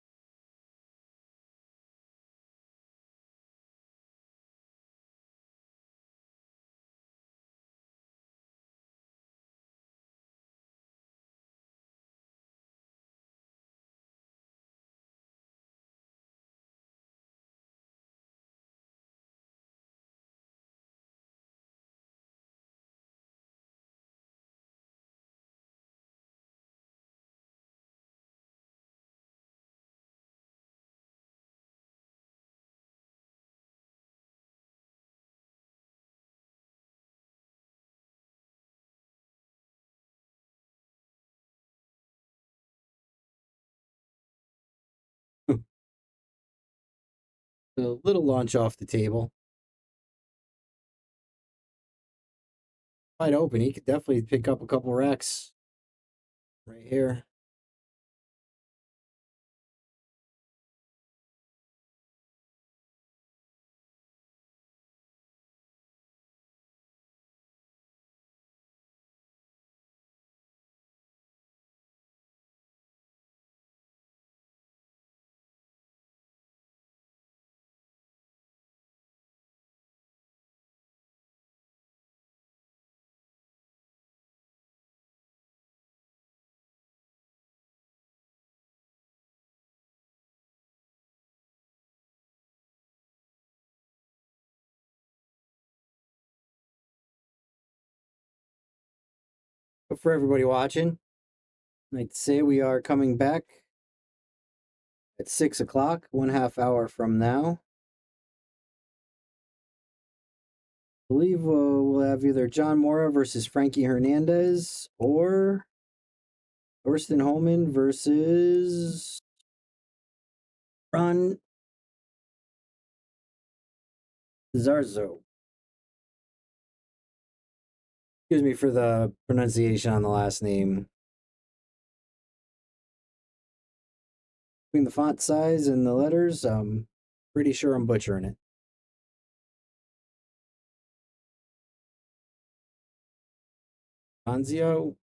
A little launch off the table. Wide open. He could definitely pick up a couple racks right here. But for everybody watching, I'd like to say we are coming back at 6 o'clock, 1/2 hour from now. I believe we'll have either John Mora versus Frankie Hernandez or Thorsten Hohmann versus Ron Zarzo. Excuse me for the pronunciation on the last name. Between the font size and the letters, I'm pretty sure I'm butchering it. Anzio.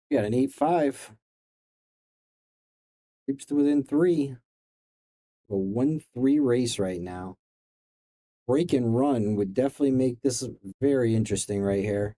We got an 8-5. Creeps to within 3. A 1-3 race right now. Break and run would definitely make this very interesting right here.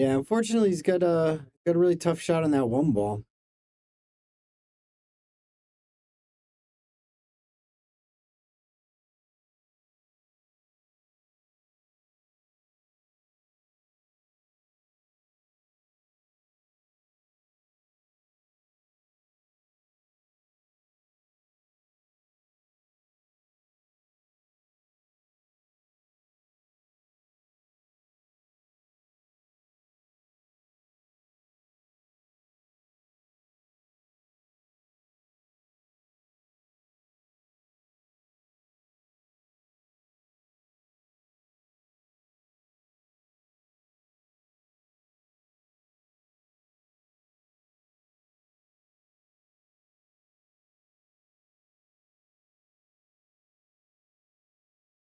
Yeah, unfortunately, he's got a really tough shot on that one ball.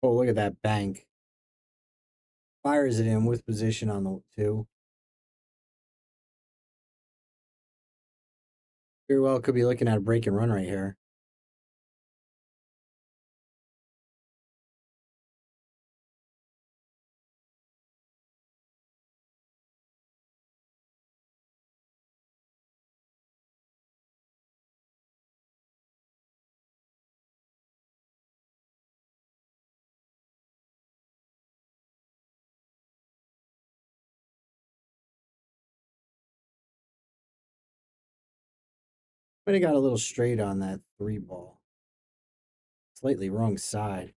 Oh, look at that bank. Fires it in with position on the 2. Very well could be looking at a break and run right here. But he got a little straight on that 3 ball. Slightly wrong side.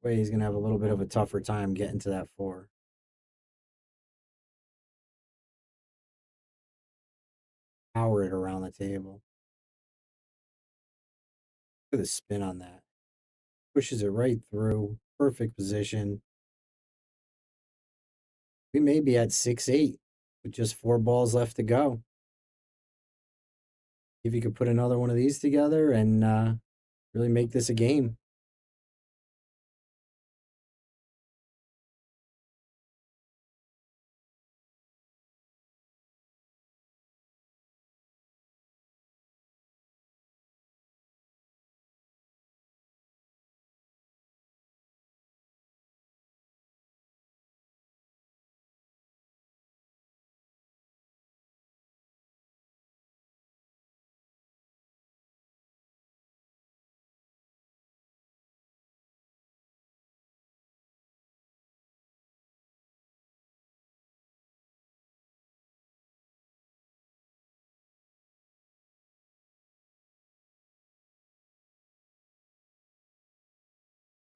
Way he's gonna have a little bit of a tougher time getting to that 4. Power it around the table. Look at the spin on that. Pushes it right through. Perfect position. We may be at 6-8 with just 4 balls left to go. If you could put another one of these together and really make this a game.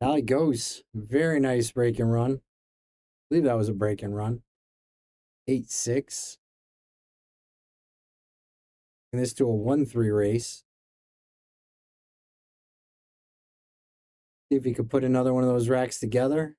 Now it goes. Very nice break and run. I believe that was a break and run. 8-6. And this to a 1-3 race. See if he could put another one of those racks together.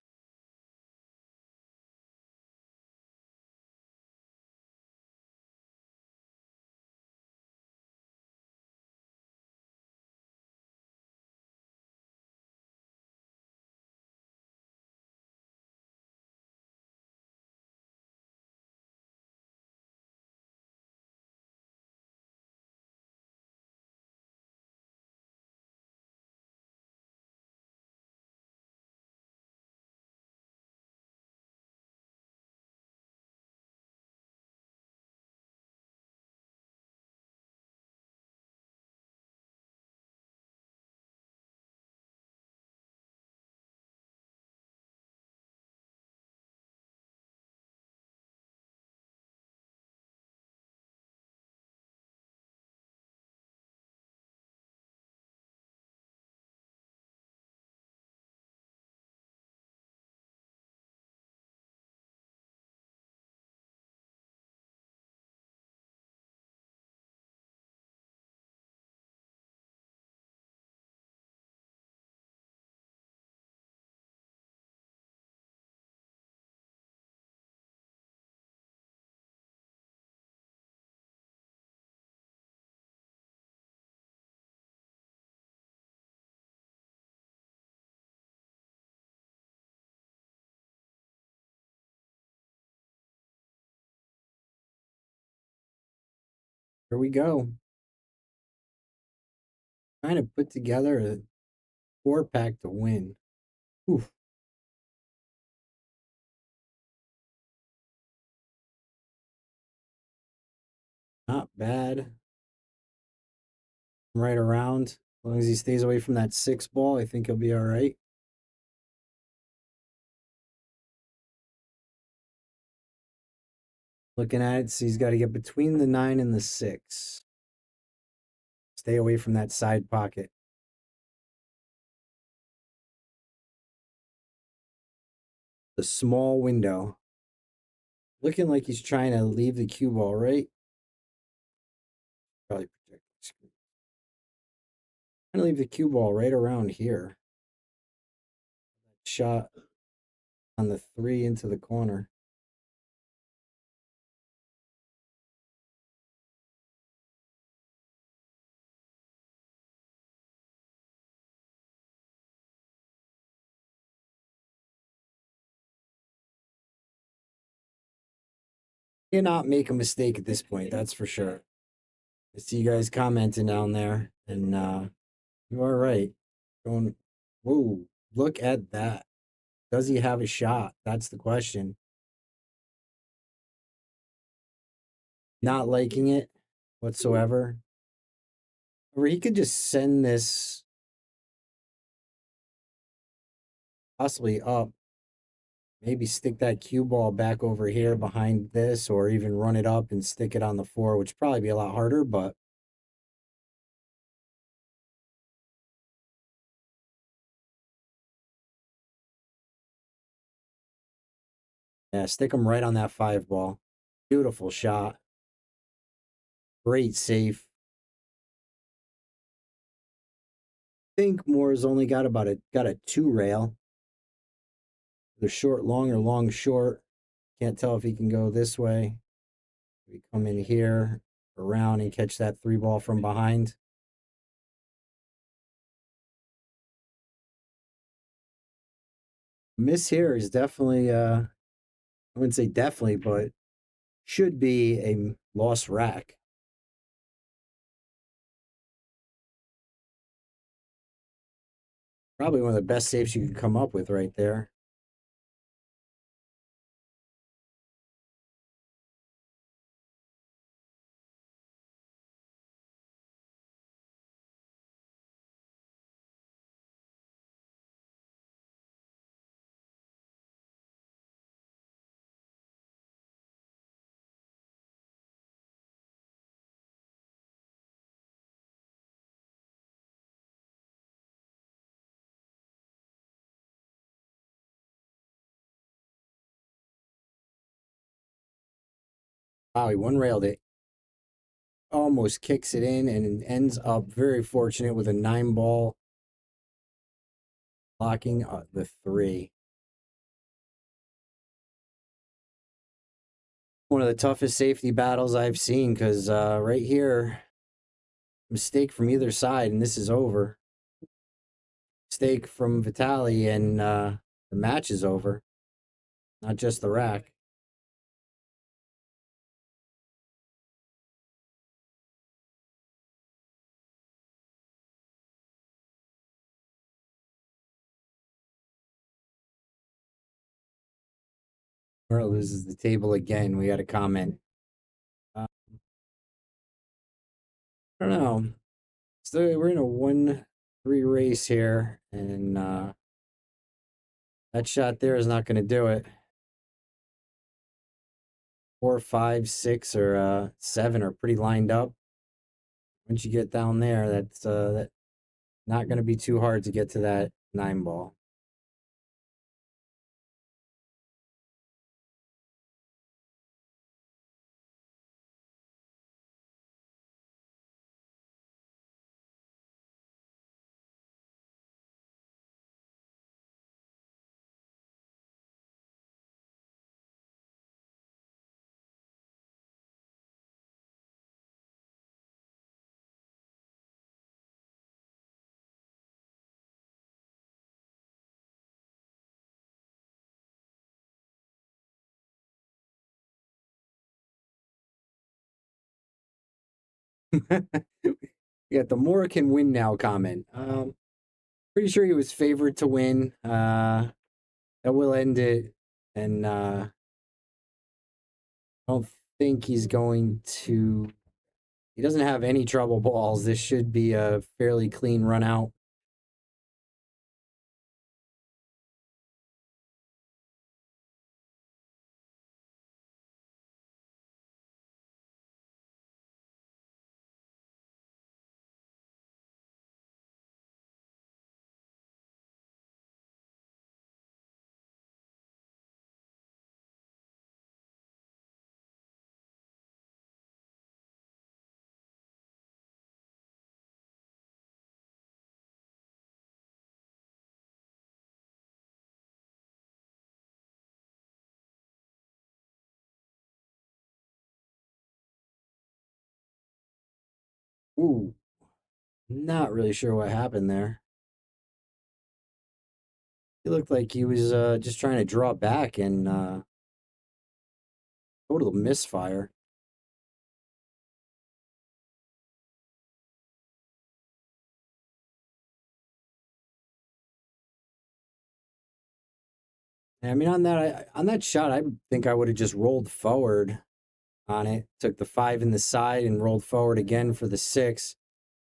Here we go. Trying to put together a 4-pack to win. Oof. Not bad. Right around. As long as he stays away from that 6 ball, I think he'll be all right. Looking at it, so he's got to get between the 9 and the 6. Stay away from that side pocket. The small window. Looking like he's trying to leave the cue ball, right? Probably project the screen. Trying to leave the cue ball right around here. Shot on the 3 into the corner. Cannot make a mistake at this point, that's for sure. I see you guys commenting down there, and you are right. Going, whoa, look at that. Does he have a shot? That's the question. Not liking it whatsoever. Or he could just send this possibly up. Maybe stick that cue ball back over here behind this, or even run it up and stick it on the 4, which would probably be a lot harder, but yeah, stick him right on that 5 ball. Beautiful shot. Great save. I think Moore's only got about a 2 rail. The short long or long short. Can't tell if he can go this way. We come in here, around, and catch that 3 ball from behind. Miss here is definitely, I wouldn't say definitely, but should be a lost rack. Probably one of the best saves you could come up with right there. Wow, he one-railed it. Almost kicks it in and ends up very fortunate with a 9 ball. Blocking the 3. One of the toughest safety battles I've seen, because right here, mistake from either side, and this is over. Mistake from Vitaly, and the match is over. Not just the rack. Murray loses the table again. We got a comment. I don't know. So we're in a 1-3 race here, and that shot there is not going to do it. 4, 5, 6, or 7 are pretty lined up. Once you get down there, that's not going to be too hard to get to that 9 ball. We got the Mora can win now comment. Pretty sure he was favored to win. That will end it. And I don't think he's going to he doesn't have any trouble balls. This should be a fairly clean run out. Ooh, not really sure what happened there. He looked like he was just trying to draw back and total misfire. I mean, on that shot, I think I would have just rolled forward on it, took the 5 in the side, and rolled forward again for the 6.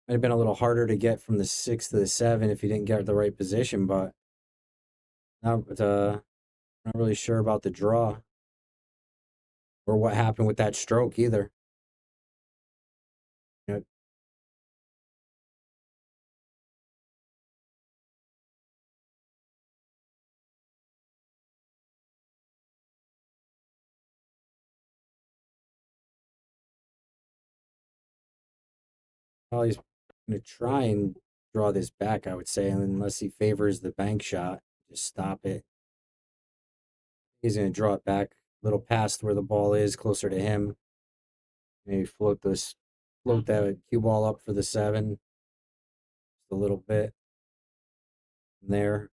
Might have been a little harder to get from the 6 to the 7 if you didn't get the right position, but not really sure about the draw or what happened with that stroke either. You know, well, he's going to try and draw this back, I would say, unless he favors the bank shot. Just stop it. He's going to draw it back a little past where the ball is, closer to him. Maybe float that cue ball up for the 7 just a little bit from there.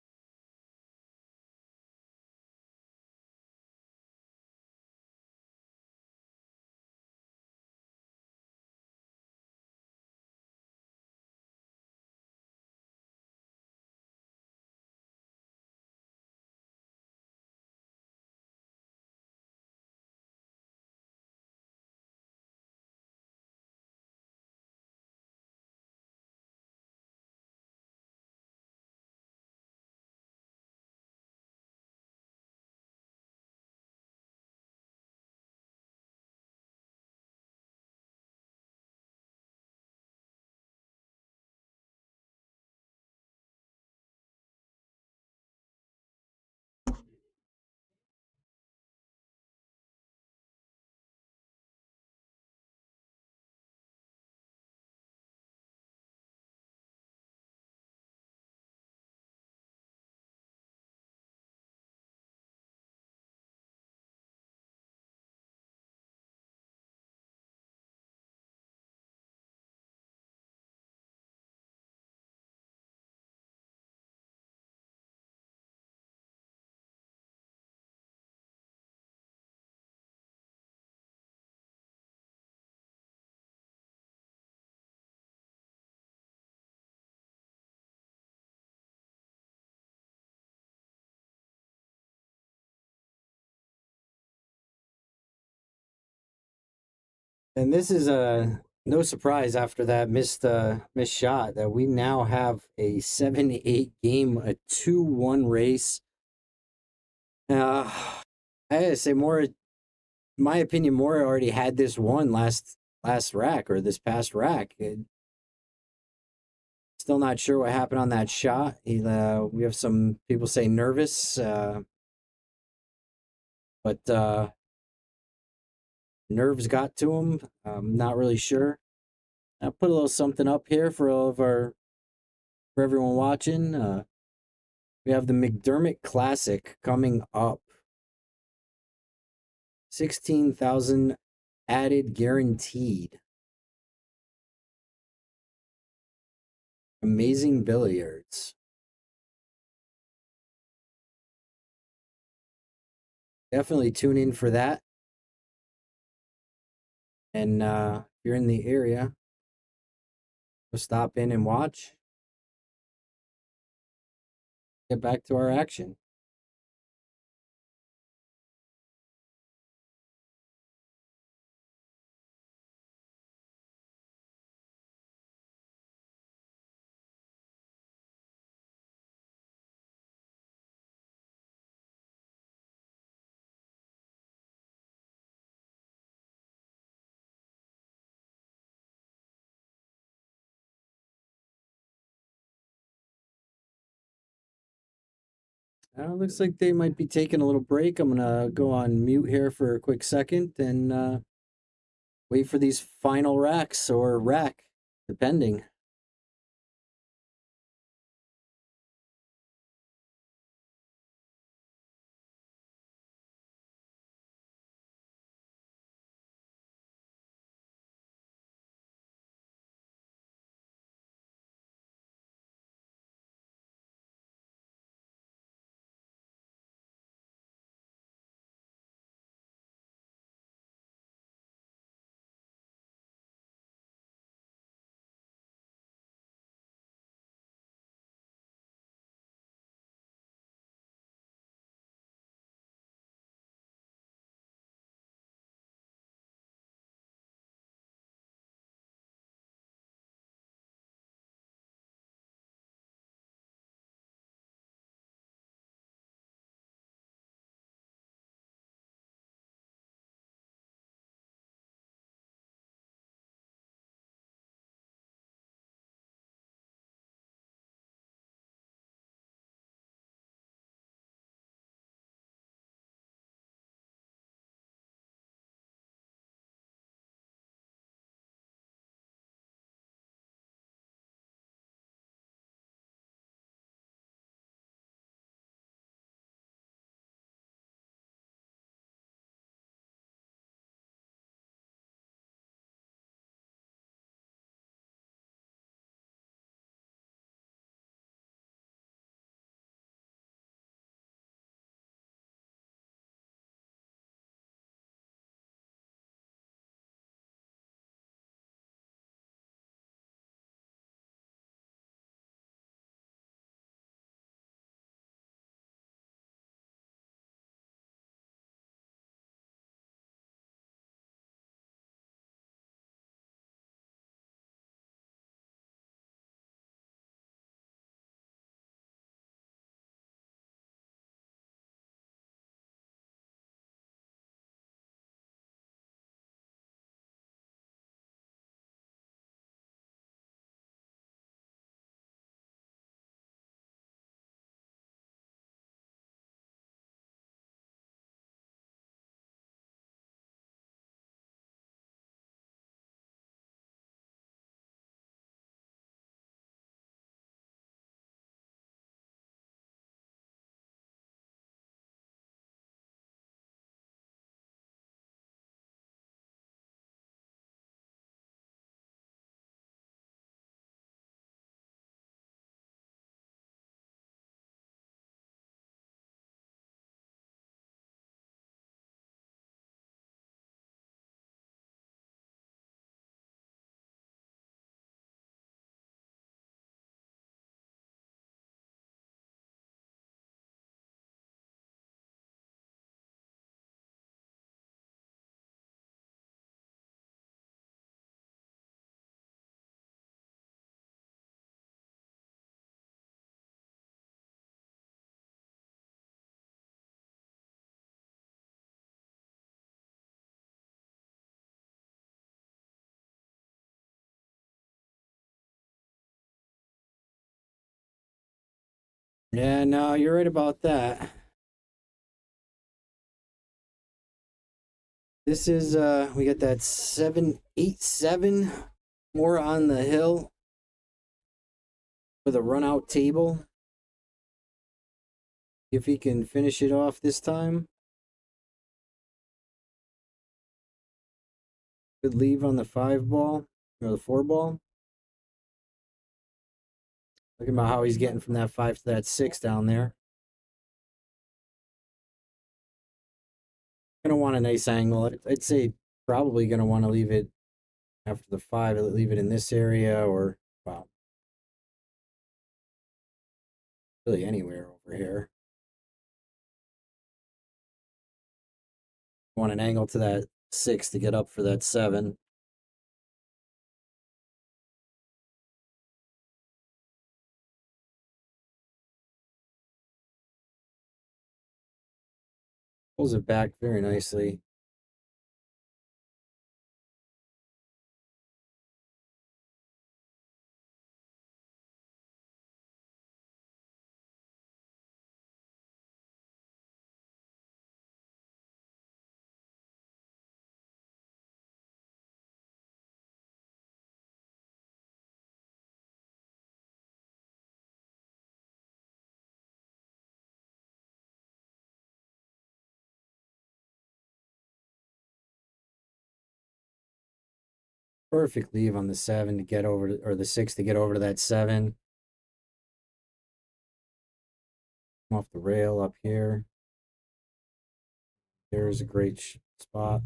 And this is no surprise after that missed shot that we now have a 7-8 game, a 2-1 race. I gotta say, more, in my opinion, Mora already had this one last rack or this past rack. Still not sure what happened on that shot. We have some people say nervous, but nerves got to him. I'm not really sure. I'll put a little something up here for everyone watching. We have the McDermott Classic coming up. 16,000 added guaranteed. Amazing billiards. Definitely tune in for that. And if you're in the area, go stop in and watch. Get back to our action. Looks like they might be taking a little break. I'm gonna go on mute here for a quick second and wait for these final racks or rack, depending. Yeah, no, you're right about that. This is we got that 787 more on the hill with a run out table. If he can finish it off this time. Good leave on the 5 ball or the 4 ball. Look at how he's getting from that 5 to that 6 down there. Gonna want a nice angle. I'd say probably gonna want to leave it after the 5, leave it in this area or, well, really anywhere over here. Want an angle to that 6 to get up for that 7. Pulls it back very nicely. Perfect leave on the 7 to get over to, or the 6 to get over to that 7. Off the rail up here. There's a great spot.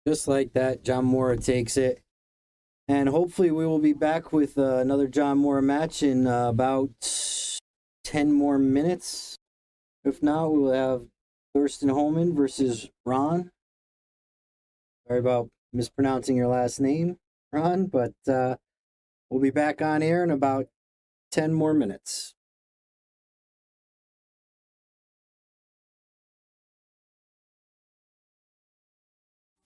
Just like that, John Mora takes it. And hopefully we will be back with another John Mora match in about 10 more minutes. If not, we will have Thurston Hohmann versus Ron. Sorry about mispronouncing your last name, Ron, but we'll be back on air in about 10 more minutes.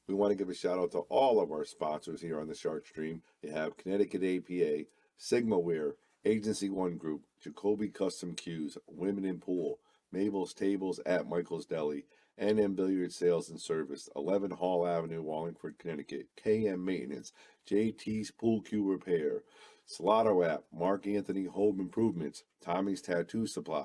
We want to give a shout out to all of our sponsors here on the Shark Stream. You have Connecticut APA, Sigma Wear, Agency One Group, Jacoby Custom Cues, Women in Pool, Mabel's Tables at Michael's Deli, NM Billiard Sales and Service, 11 Hall Avenue, Wallingford, Connecticut, KM Maintenance, JT's Pool Cue Repair, Salotto app, Mark Anthony Home Improvements, Tommy's Tattoo Supply,